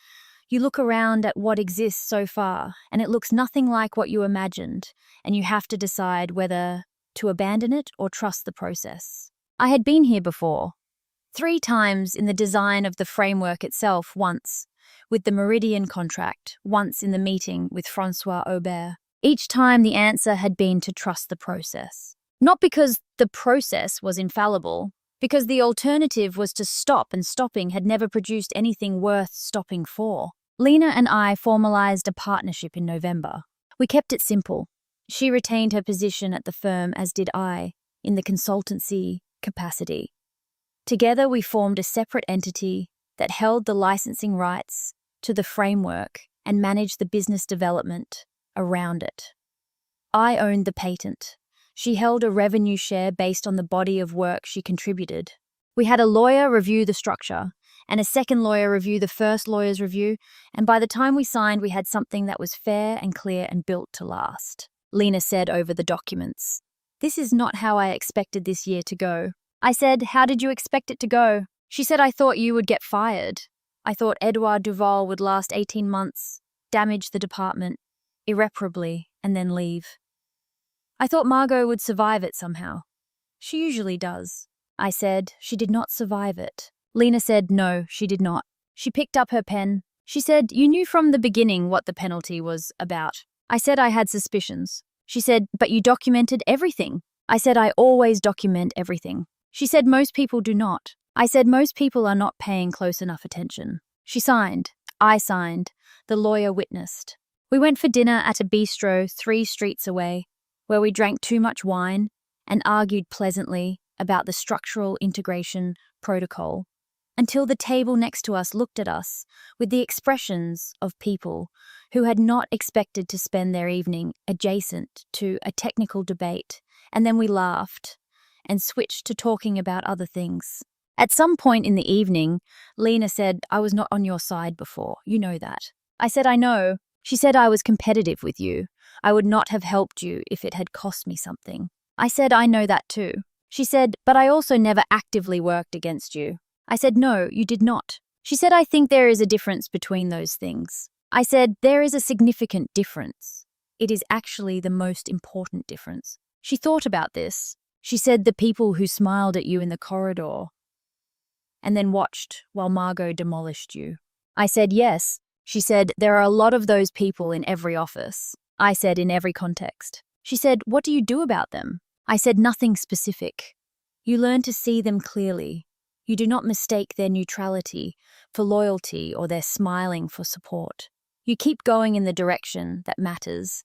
You look around at what exists so far, and it looks nothing like what you imagined, and you have to decide whether to abandon it or trust the process. I had been here before, 3 times in the design of the framework itself, once with the Meridian contract, once in the meeting with Francois Aubert. Each time the answer had been to trust the process. Not because the process was infallible, because the alternative was to stop, and stopping had never produced anything worth stopping for. Lena and I formalized a partnership in November. We kept it simple. She retained her position at the firm, as did I, in the consultancy capacity. Together we formed a separate entity that held the licensing rights to the framework and managed the business development around it. I owned the patent. She held a revenue share based on the body of work she contributed. We had a lawyer review the structure, and a second lawyer review the first lawyer's review, and by the time we signed, we had something that was fair and clear and built to last. Lena said over the documents, "This is not how I expected this year to go." I said, "How did you expect it to go?" She said, "I thought you would get fired. I thought Edouard Duval would last 18 months, damage the department irreparably, and then leave. I thought Margot would survive it somehow. She usually does." I said, "She did not survive it." Lena said, "No, she did not." She picked up her pen. She said, "You knew from the beginning what the penalty was about." I said I had suspicions. She said, "But you documented everything." I said, "I always document everything." She said, "Most people do not." I said, "Most people are not paying close enough attention." She signed. I signed. The lawyer witnessed. We went for dinner at a bistro 3 streets away, where we drank too much wine and argued pleasantly about the structural integration protocol, until the table next to us looked at us with the expressions of people who had not expected to spend their evening adjacent to a technical debate, and then we laughed and switched to talking about other things. At some point in the evening, Lena said, "I was not on your side before, you know that." I said, "I know." She said, "I was competitive with you. I would not have helped you if it had cost me something." I said, "I know that too." She said, "But I also never actively worked against you." I said, "No, you did not." She said, "I think there is a difference between those things." I said, "There is a significant difference. It is actually the most important difference." She thought about this. She said, "The people who smiled at you in the corridor and then watched while Margot demolished you." I said, "Yes." She said, "There are a lot of those people in every office." I said, "In every context." She said, "What do you do about them?" I said, "Nothing specific. You learn to see them clearly. You do not mistake their neutrality for loyalty or their smiling for support. You keep going in the direction that matters,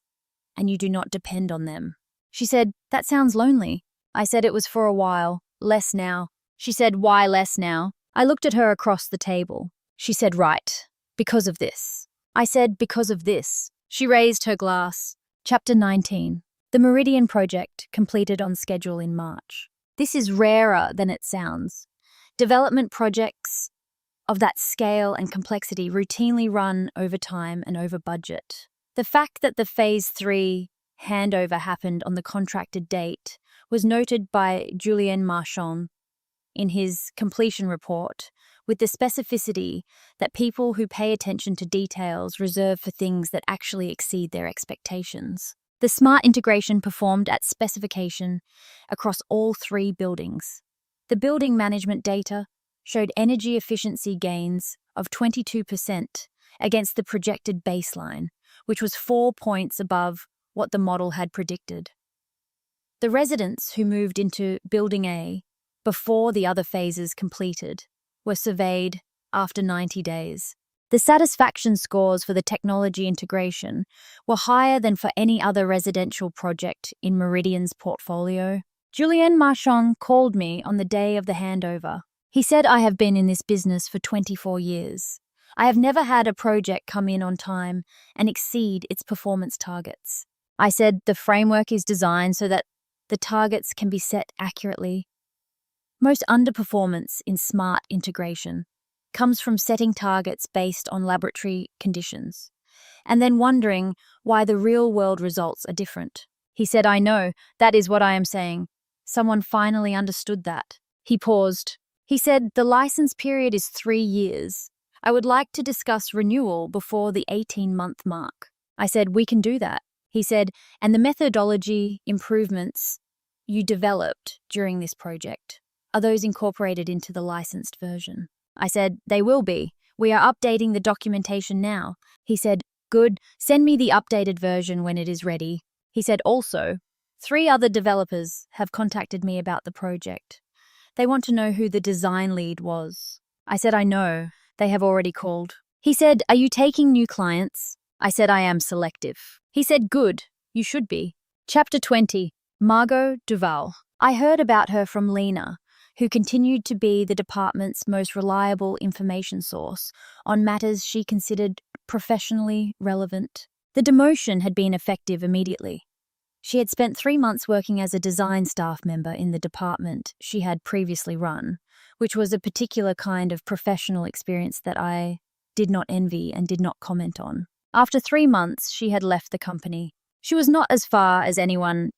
and you do not depend on them." She said, "That sounds lonely." I said, "It was for a while. Less now." She said, "Why less now?" I looked at her across the table. She said, "Right. Because of this." I said, "Because of this." She raised her glass. Chapter 19. The Meridian project completed on schedule in March. This is rarer than it sounds. Development projects of that scale and complexity routinely run over time and over budget. The fact that the Phase 3 handover happened on the contracted date was noted by Julien Marchand in his completion report, with the specificity that people who pay attention to details reserve for things that actually exceed their expectations. The smart integration performed at specification across all 3 buildings. The building management data showed energy efficiency gains of 22% against the projected baseline, which was 4 points above what the model had predicted. The residents who moved into Building A before the other phases completed were surveyed after 90 days. The satisfaction scores for the technology integration were higher than for any other residential project in Meridian's portfolio. Julien Marchand called me on the day of the handover. He said, "I have been in this business for 24 years. I have never had a project come in on time and exceed its performance targets." I said, "The framework is designed so that the targets can be set accurately." Most underperformance in smart integration comes from setting targets based on laboratory conditions, and then wondering why the real-world results are different. He said, "I know, that is what I am saying. Someone finally understood that." He paused. He said, "The license period is 3 years. I would like to discuss renewal before the 18-month mark. I said, we can do that. He said, and the methodology improvements you developed during this project, are those incorporated into the licensed version? I said, they will be. We are updating the documentation now. He said, good, send me the updated version when it is ready. He said also, 3 other developers have contacted me about the project. They want to know who the design lead was. I said, I know. They have already called. He said, are you taking new clients? I said, I am selective. He said, good, you should be. Chapter 20, Margot Duval. I heard about her from Lena, who continued to be the department's most reliable information source on matters she considered professionally relevant. The demotion had been effective immediately. She had spent 3 months working as a design staff member in the department she had previously run, which was a particular kind of professional experience that I did not envy and did not comment on. After 3 months, she had left the company. She was not as far as anyone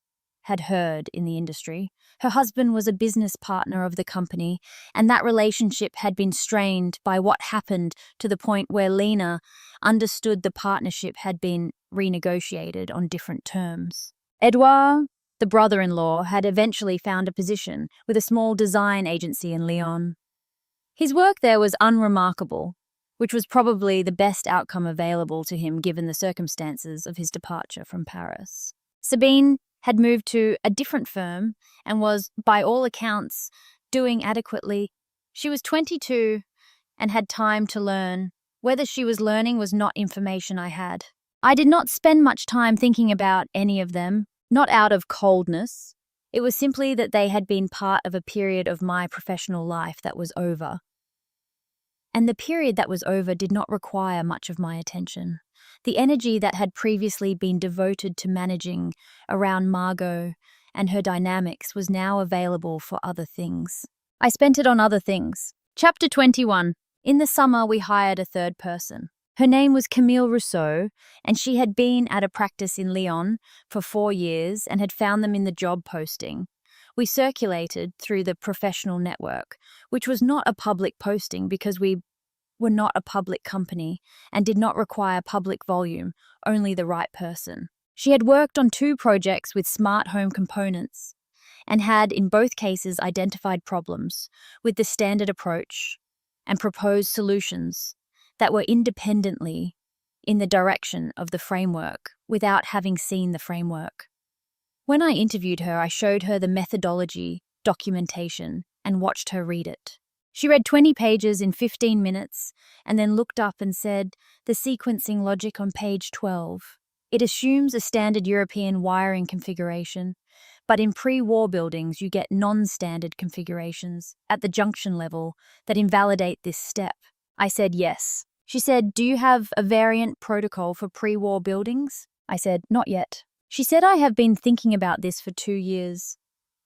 had heard in the industry. Her husband was a business partner of the company, and that relationship had been strained by what happened to the point where Lena understood the partnership had been renegotiated on different terms. Edouard, the brother-in-law, had eventually found a position with a small design agency in Lyon. His work there was unremarkable, which was probably the best outcome available to him given the circumstances of his departure from Paris. Sabine had moved to a different firm and was, by all accounts, doing adequately. She was 22 and had time to learn. Whether she was learning was not information I had. I did not spend much time thinking about any of them, not out of coldness. It was simply that they had been part of a period of my professional life that was over. And the period that was over did not require much of my attention. The energy that had previously been devoted to managing around Margot and her dynamics was now available for other things. I spent it on other things. Chapter 21. In the summer, we hired a third person. Her name was Camille Rousseau, and she had been at a practice in Lyon for 4 years and had found them in the job posting. We circulated through the professional network, which was not a public posting because we were not a public company and did not require public volume, only the right person. She had worked on 2 projects with smart home components and had, in both cases, identified problems with the standard approach and proposed solutions that were independently in the direction of the framework without having seen the framework. When I interviewed her, I showed her the methodology, documentation, and watched her read it. She read 20 pages in 15 minutes and then looked up and said, the sequencing logic on page 12. It assumes a standard European wiring configuration, but in pre-war buildings you get non-standard configurations at the junction level that invalidate this step. I said yes. She said, do you have a variant protocol for pre-war buildings? I said, not yet. She said, I have been thinking about this for 2 years.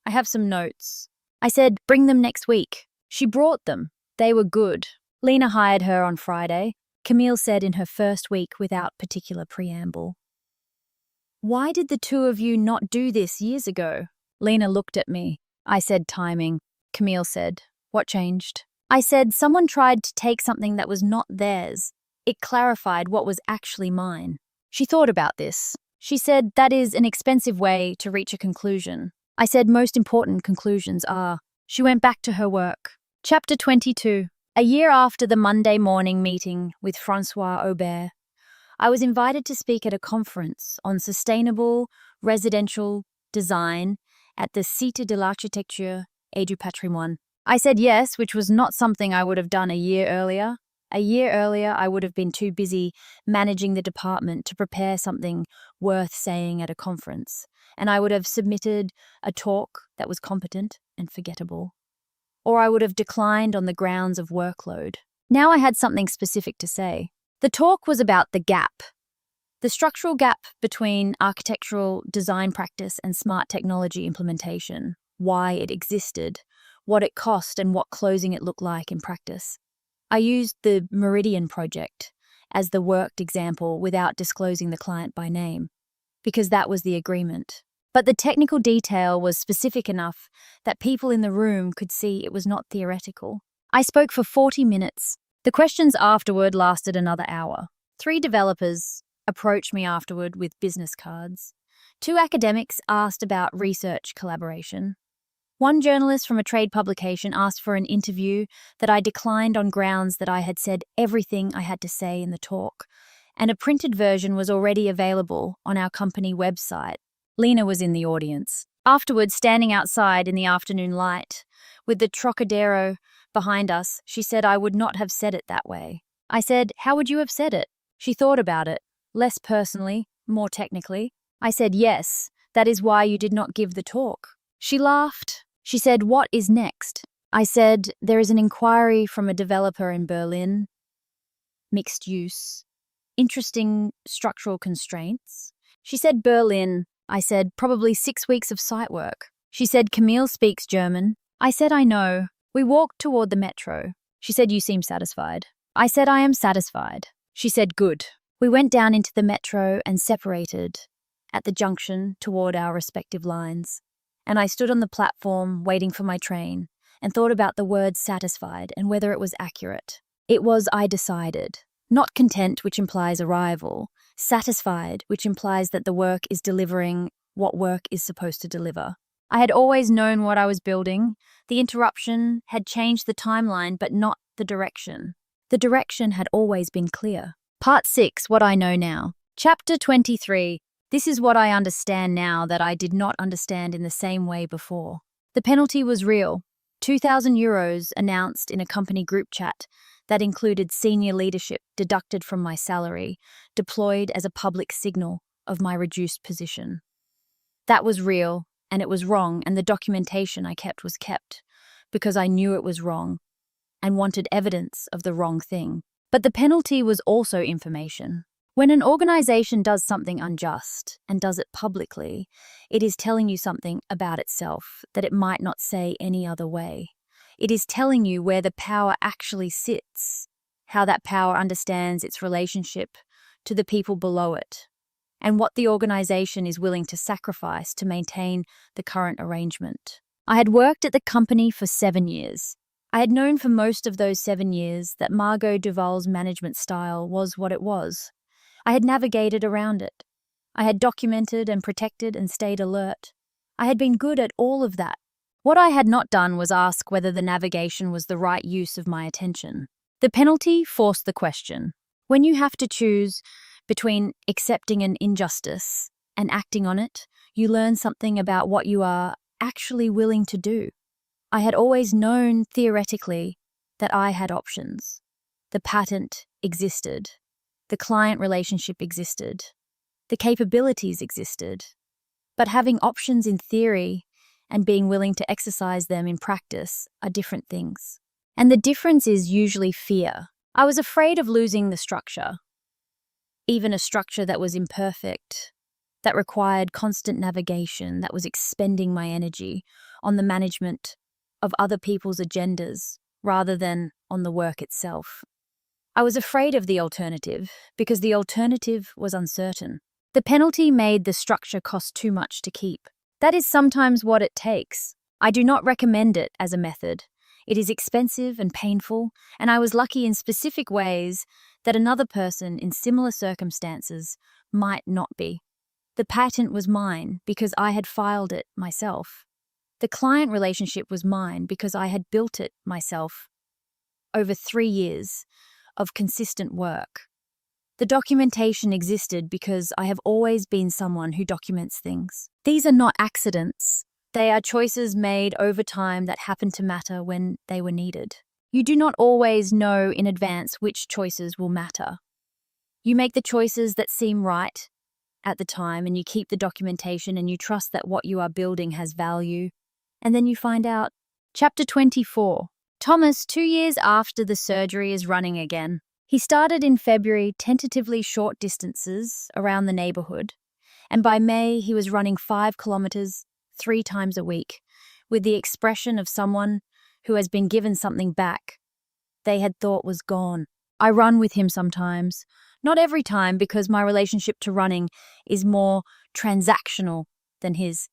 I have some notes. I said, bring them next week. She brought them. They were good. Lena hired her on Friday, Camille said in her first week without particular preamble. Why did the 2 of you not do this years ago? Lena looked at me. I said timing. Camille said, what changed? I said someone tried to take something that was not theirs. It clarified what was actually mine. She thought about this. She said that is an expensive way to reach a conclusion. I said most important conclusions are. She went back to her work. Chapter 22. A year after the Monday morning meeting with François Aubert, I was invited to speak at a conference on sustainable residential design at the Cité de l'Architecture et du Patrimoine. I said yes, which was not something I would have done a year earlier. A year earlier, I would have been too busy managing the department to prepare something worth saying at a conference, and I would have submitted a talk that was competent and forgettable. Or I would have declined on the grounds of workload. Now I had something specific to say. The talk was about the gap, the structural gap between architectural design practice and smart technology implementation, why it existed, what it cost, and what closing it looked like in practice. I used the Meridian project as the worked example without disclosing the client by name, because that was the agreement. But the technical detail was specific enough that people in the room could see it was not theoretical. I spoke for 40 minutes. The questions afterward lasted another hour. 3 developers approached me afterward with business cards. 2 academics asked about research collaboration. 1 journalist from a trade publication asked for an interview that I declined on grounds that I had said everything I had to say in the talk, and a printed version was already available on our company website. Lena was in the audience. Afterwards, standing outside in the afternoon light, with the Trocadero behind us, she said I would not have said it that way. I said, "How would you have said it?" She thought about it, less personally, more technically. I said, "Yes, that is why you did not give the talk." She laughed. She said, "What is next?" I said, "There is an inquiry from a developer in Berlin. Mixed use. Interesting structural constraints." She said Berlin. I said, "Probably 6 weeks of site work." She said, "Camille speaks German." I said, "I know." We walked toward the metro. She said, "You seem satisfied." I said, "I am satisfied." She said, "Good." We went down into the metro and separated at the junction toward our respective lines. And I stood on the platform waiting for my train and thought about the word satisfied and whether it was accurate. It was "I decided." Not content, which implies arrival. Satisfied, which implies that the work is delivering what work is supposed to deliver. I had always known what I was building. The interruption had changed the timeline, but not the direction. The direction had always been clear. Part 6, What I Know Now. Chapter 23. This is what I understand now that I did not understand in the same way before. The penalty was real. €2,000 announced in a company group chat that included senior leadership deducted from my salary, deployed as a public signal of my reduced position. That was real, and it was wrong, and the documentation I kept was kept, because I knew it was wrong and wanted evidence of the wrong thing. But the penalty was also information. When an organization does something unjust and does it publicly, it is telling you something about itself that it might not say any other way. It is telling you where the power actually sits, how that power understands its relationship to the people below it, and what the organization is willing to sacrifice to maintain the current arrangement. I had worked at the company for 7 years. I had known for most of those 7 years that Margot Duval's management style was what it was. I had navigated around it. I had documented and protected and stayed alert. I had been good at all of that. What I had not done was ask whether the navigation was the right use of my attention. The penalty forced the question. When you have to choose between accepting an injustice and acting on it, you learn something about what you are actually willing to do. I had always known, theoretically, that I had options. The patent existed. The client relationship existed. The capabilities existed. But having options in theory and being willing to exercise them in practice are different things. And the difference is usually fear. I was afraid of losing the structure, even a structure that was imperfect, that required constant navigation, that was expending my energy on the management of other people's agendas rather than on the work itself. I was afraid of the alternative because the alternative was uncertain. The penalty made the structure cost too much to keep. That is sometimes what it takes. I do not recommend it as a method. It is expensive and painful, and I was lucky in specific ways that another person in similar circumstances might not be. The patent was mine because I had filed it myself. The client relationship was mine because I had built it myself over 3 years of consistent work. The documentation existed because I have always been someone who documents things. These are not accidents. They are choices made over time that happen to matter when they were needed. You do not always know in advance which choices will matter. You make the choices that seem right at the time, and you keep the documentation, and you trust that what you are building has value. And then you find out. Chapter 24. Thomas, 2 years after the surgery, is running again. He started in February, tentatively short distances around the neighborhood, and by May he was running 5 kilometers 3 times a week, with the expression of someone who has been given something back they had thought was gone. I run with him sometimes, not every time, because my relationship to running is more transactional than his.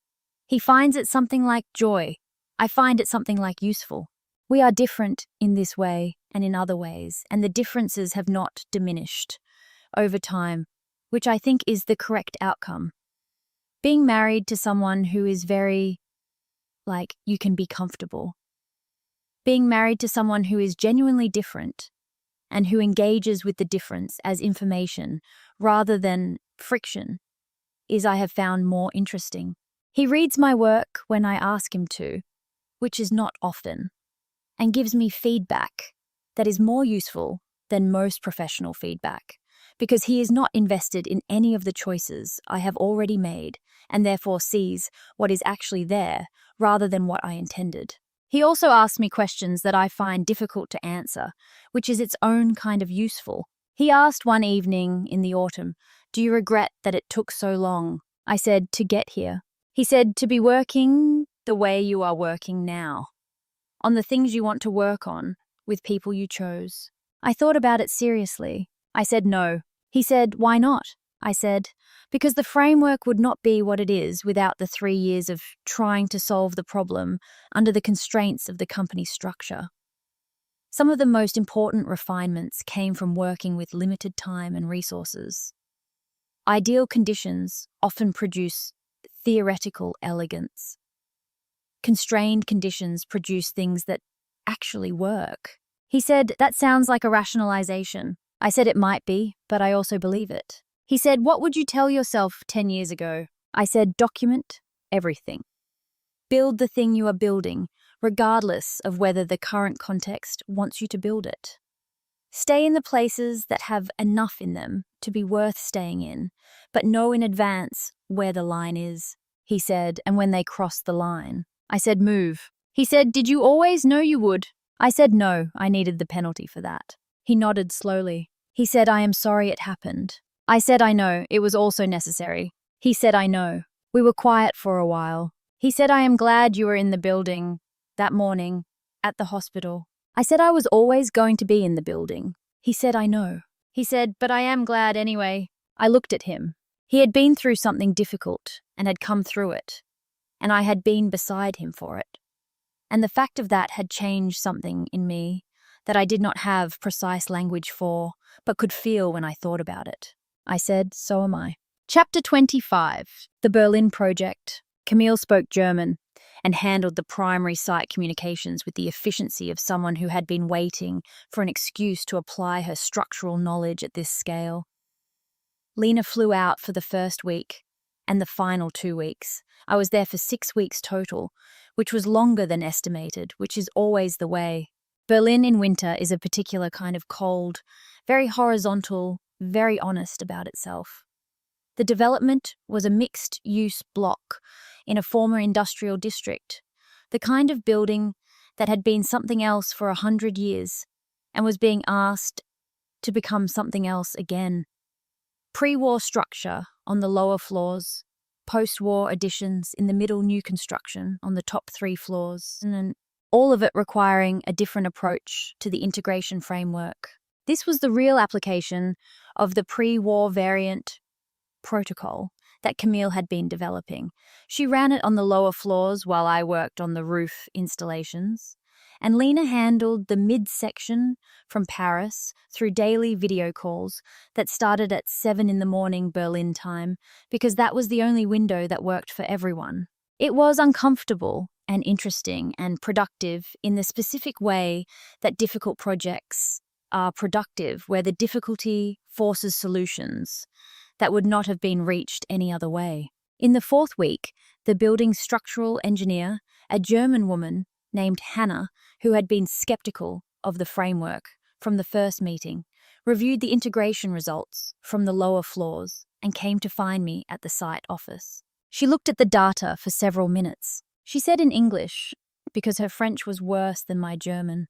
He finds it something like joy. I find it something like useful. We are different in this way, and in other ways, and the differences have not diminished over time, which I think is the correct outcome. Being married to someone who is very, you can be comfortable. Being married to someone who is genuinely different and who engages with the difference as information rather than friction is, I have found, more interesting. He reads my work when I ask him to, which is not often, and gives me feedback that is more useful than most professional feedback, because he is not invested in any of the choices I have already made and therefore sees what is actually there rather than what I intended. He also asks me questions that I find difficult to answer, which is its own kind of useful. He asked one evening in the autumn, "Do you regret that it took so long?" I said, "To get here." He said, "To be working the way you are working now, on the things you want to work on, with people you chose." I thought about it seriously. I said no. He said, "Why not?" I said, "Because the framework would not be what it is without the 3 years of trying to solve the problem under the constraints of the company structure. Some of the most important refinements came from working with limited time and resources. Ideal conditions often produce theoretical elegance. Constrained conditions produce things that actually work." He said, "That sounds like a rationalization." I said it might be, but I also believe it. He said, "What would you tell yourself 10 years ago?" I said, "Document everything. Build the thing you are building, regardless of whether the current context wants you to build it. Stay in the places that have enough in them to be worth staying in, but know in advance where the line is." He said, "And when they cross the line?" I said, "Move." He said, "Did you always know you would?" I said, "No, I needed the penalty for that." He nodded slowly. He said, "I am sorry it happened." I said, "I know, it was also necessary." He said, "I know." We were quiet for a while. He said, "I am glad you were in the building that morning at the hospital." I said I was always going to be in the building. He said, "I know." He said, "But I am glad anyway." I looked at him. He had been through something difficult and had come through it, and I had been beside him for it. And the fact of that had changed something in me that I did not have precise language for, but could feel when I thought about it. I said, "So am I." Chapter 25, The Berlin Project. Camille spoke German and handled the primary site communications with the efficiency of someone who had been waiting for an excuse to apply her structural knowledge at this scale. Lena flew out for the first week and the final 2 weeks. I was there for 6 weeks total, which was longer than estimated, which is always the way. Berlin in winter is a particular kind of cold, very horizontal, very honest about itself. The development was a mixed-use block in a former industrial district, the kind of building that had been something else for 100 years and was being asked to become something else again. Pre-war structure on the lower floors, post-war additions in the middle, new construction on the top 3 floors, and all of it requiring a different approach to the integration framework. This was the real application of the pre-war variant protocol that Camille had been developing. She ran it on the lower floors while I worked on the roof installations, and Lena handled the mid-section from Paris through daily video calls that started at 7 in the morning Berlin time, because that was the only window that worked for everyone. It was uncomfortable and interesting and productive in the specific way that difficult projects are productive, where the difficulty forces solutions that would not have been reached any other way. In the 4th week, the building's structural engineer, a German woman named Hannah, who had been skeptical of the framework from the first meeting, reviewed the integration results from the lower floors and came to find me at the site office. She looked at the data for several minutes. She said in English, because her French was worse than my German,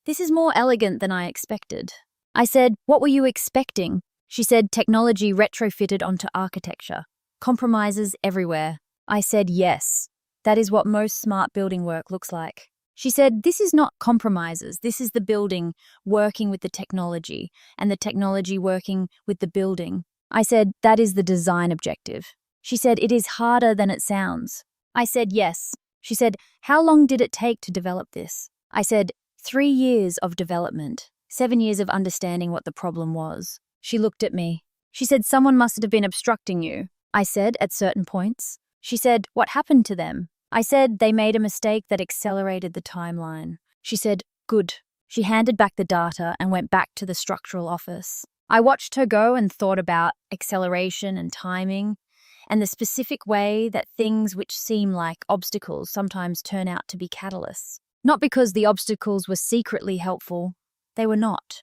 "This is more elegant than I expected." I said, "What were you expecting?" She said, "Technology retrofitted onto architecture. Compromises everywhere." I said, "Yes, that is what most smart building work looks like." She said, "This is not compromises. This is the building working with the technology and the technology working with the building." I said, "That is the design objective." She said, "It is harder than it sounds." I said, "Yes." She said, "How long did it take to develop this?" I said, 3 years of development, 7 years of understanding what the problem was. She looked at me. She said, someone must have been obstructing you. I said, at certain points. She said, what happened to them? I said, they made a mistake that accelerated the timeline. She said, good. She handed back the data and went back to the structural office. I watched her go and thought about acceleration and timing, and the specific way that things which seem like obstacles sometimes turn out to be catalysts. Not because the obstacles were secretly helpful, they were not.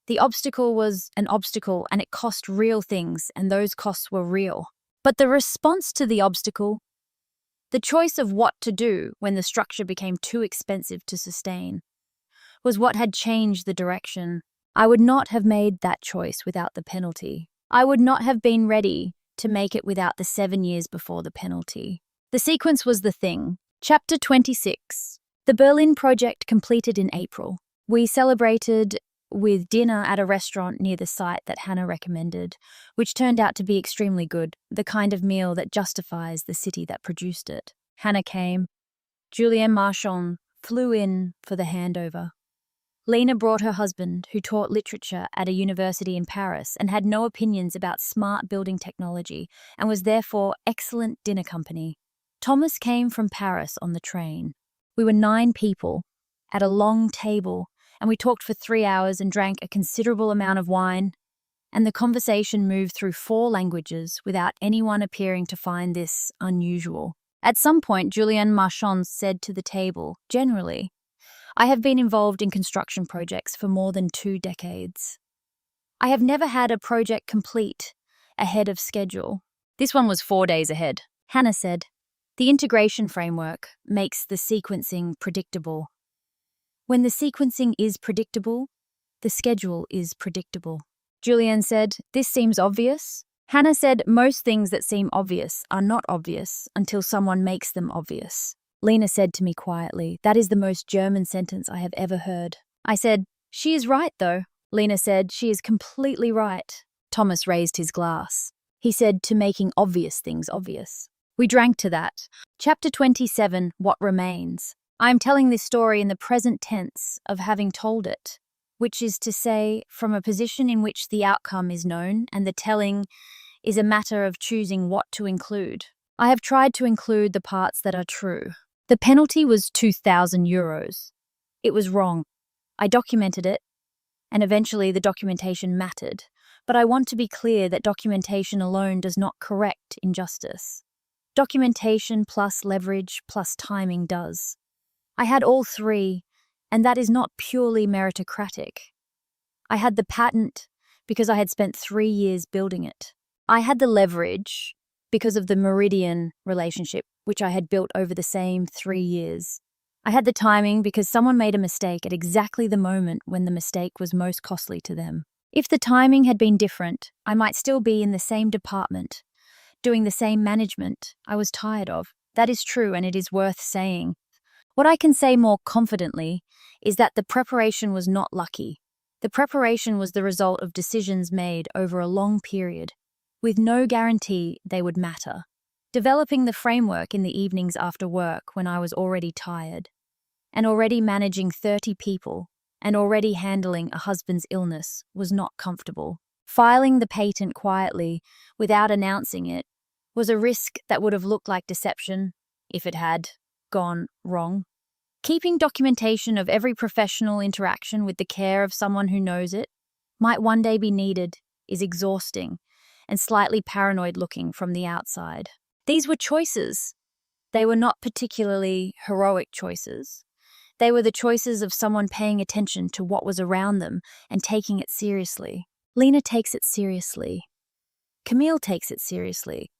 The obstacle was an obstacle and it cost real things, and those costs were real. But the response to the obstacle, the choice of what to do when the structure became too expensive to sustain, was what had changed the direction. I would not have made that choice without the penalty. I would not have been ready to make it without the 7 years before the penalty. The sequence was the thing. Chapter 26. The Berlin project completed in April. We celebrated with dinner at a restaurant near the site that Hannah recommended, which turned out to be extremely good, the kind of meal that justifies the city that produced it. Hannah came. Julien Marchand flew in for the handover. Lena brought her husband, who taught literature at a university in Paris and had no opinions about smart building technology and was therefore excellent dinner company. Thomas came from Paris on the train. We were 9 people at a long table, and we talked for 3 hours and drank a considerable amount of wine, and the conversation moved through 4 languages without anyone appearing to find this unusual. At some point, Julien Marchand said to the table, generally, I have been involved in construction projects for more than 2 decades. I have never had a project complete ahead of schedule. This one was 4 days ahead. Hannah said, the integration framework makes the sequencing predictable. When the sequencing is predictable, the schedule is predictable. Julien said, this seems obvious. Hannah said, most things that seem obvious are not obvious until someone makes them obvious. Lena said to me quietly, that is the most German sentence I have ever heard. I said, she is right though. Lena said, she is completely right. Thomas raised his glass. He said, to making obvious things obvious. We drank to that. Chapter 27, What Remains. I am telling this story in the present tense of having told it, which is to say, from a position in which the outcome is known and the telling is a matter of choosing what to include. I have tried to include the parts that are true. The penalty was 2,000 euros. It was wrong. I documented it, and eventually the documentation mattered. But I want to be clear that documentation alone does not correct injustice. Documentation plus leverage plus timing does. I had all 3, and that is not purely meritocratic. I had the patent because I had spent 3 years building it. I had the leverage because of the Meridian relationship, which I had built over the same 3 years. I had the timing because someone made a mistake at exactly the moment when the mistake was most costly to them. If the timing had been different, I might still be in the same department, doing the same management I was tired of. That is true, and it is worth saying. What I can say more confidently is that the preparation was not lucky. The preparation was the result of decisions made over a long period, with no guarantee they would matter. Developing the framework in the evenings after work when I was already tired, and already managing 30 people, and already handling a husband's illness was not comfortable. Filing the patent quietly, without announcing it, was a risk that would have looked like deception if it had gone wrong. Keeping documentation of every professional interaction with the care of someone who knows it might one day be needed is exhausting and slightly paranoid looking from the outside. These were choices. They were not particularly heroic choices. They were the choices of someone paying attention to what was around them and taking it seriously. Lena takes it seriously. Camille takes it seriously.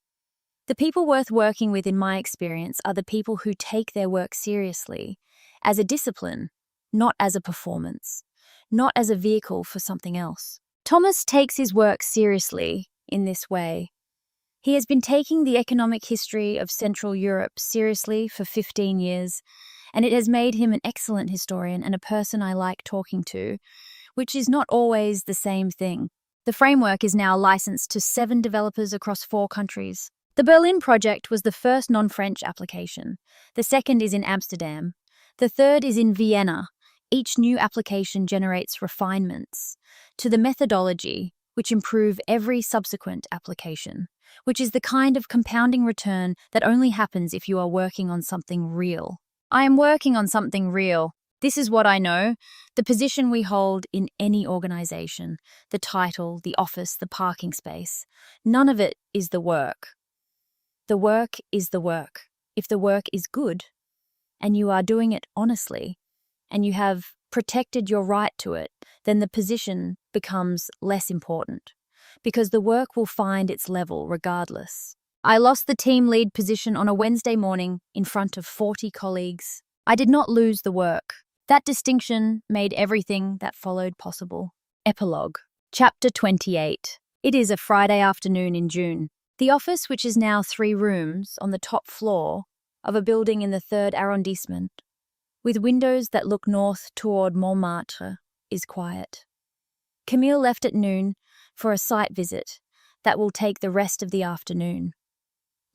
The people worth working with in my experience are the people who take their work seriously, as a discipline, not as a performance, not as a vehicle for something else. Thomas takes his work seriously in this way. He has been taking the economic history of Central Europe seriously for 15 years, and it has made him an excellent historian and a person I like talking to, which is not always the same thing. The framework is now licensed to 7 developers across 4 countries. The Berlin project was the first non-French application. The second is in Amsterdam. The third is in Vienna, Each new application generates refinements to the methodology, which improve every subsequent application, which is the kind of compounding return that only happens if you are working on something real. I am working on something real. This is what I know. The position we hold in any organization, the title, the office, the parking space, none of it is the work. The work is the work. If the work is good, and you are doing it honestly, and you have protected your right to it, then the position becomes less important, because the work will find its level regardless. I lost the team lead position on a Wednesday morning in front of 40 colleagues. I did not lose the work. That distinction made everything that followed possible. Epilogue. Chapter 28. It is a Friday afternoon in June. The office, which is now 3 rooms on the top floor of a building in the 3rd arrondissement, with windows that look north toward Montmartre, is quiet. Camille left at noon for a site visit that will take the rest of the afternoon.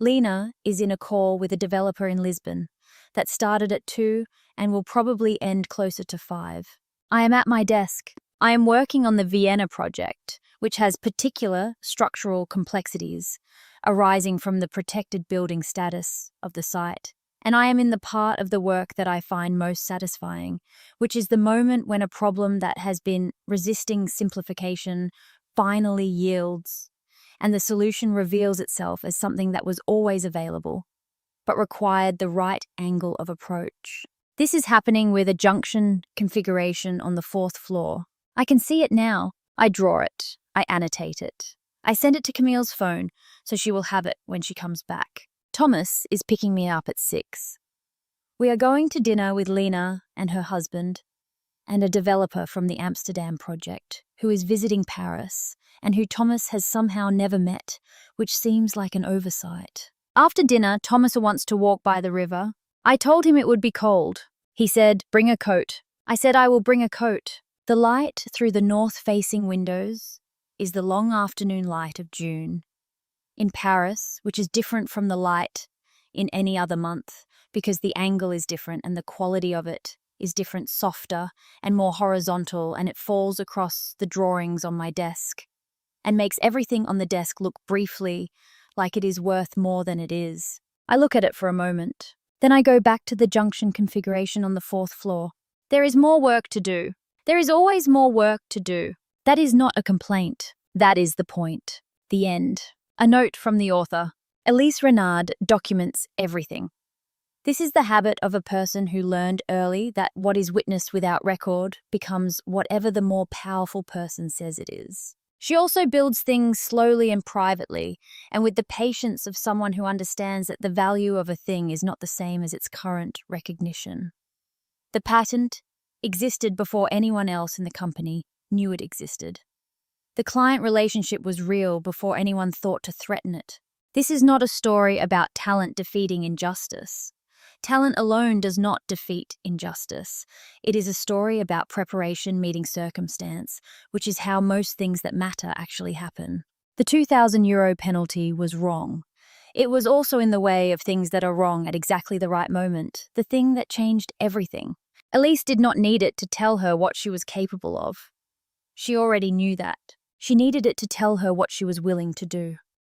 Lena is in a call with a developer in Lisbon that started at 2 and will probably end closer to 5. I am at my desk. I am working on the Vienna project, which has particular structural complexities arising from the protected building status of the site. And I am in the part of the work that I find most satisfying, which is the moment when a problem that has been resisting simplification finally yields, and the solution reveals itself as something that was always available, but required the right angle of approach. This is happening with a junction configuration on the 4th floor. I can see it now. I draw it. I annotate it. I send it to Camille's phone, so she will have it when she comes back. Thomas is picking me up at 6. We are going to dinner with Lena and her husband, and a developer from the Amsterdam project, who is visiting Paris, and who Thomas has somehow never met, which seems like an oversight. After dinner, Thomas wants to walk by the river. I told him it would be cold. He said, "Bring a coat." I said I will bring a coat. The light through the north-facing windows is the long afternoon light of June. In Paris, which is different from the light in any other month, because the angle is different and the quality of it is different, softer and more horizontal, and it falls across the drawings on my desk and makes everything on the desk look briefly like it is worth more than it is. I look at it for a moment. Then I go back to the junction configuration on the 4th floor. There is more work to do. There is always more work to do. That is not a complaint. That is the point. The end. A note from the author. Elise Renard documents everything. This is the habit of a person who learned early that what is witnessed without record becomes whatever the more powerful person says it is. She also builds things slowly and privately, and with the patience of someone who understands that the value of a thing is not the same as its current recognition. The patent existed before anyone else in the company knew it existed. The client relationship was real before anyone thought to threaten it. This is not a story about talent defeating injustice. Talent alone does not defeat injustice. It is a story about preparation meeting circumstance, which is how most things that matter actually happen. The €2,000 penalty was wrong. It was also in the way of things that are wrong at exactly the right moment, the thing that changed everything. Elise did not need it to tell her what she was capable of. She already knew that. She needed it to tell her what she was willing to do.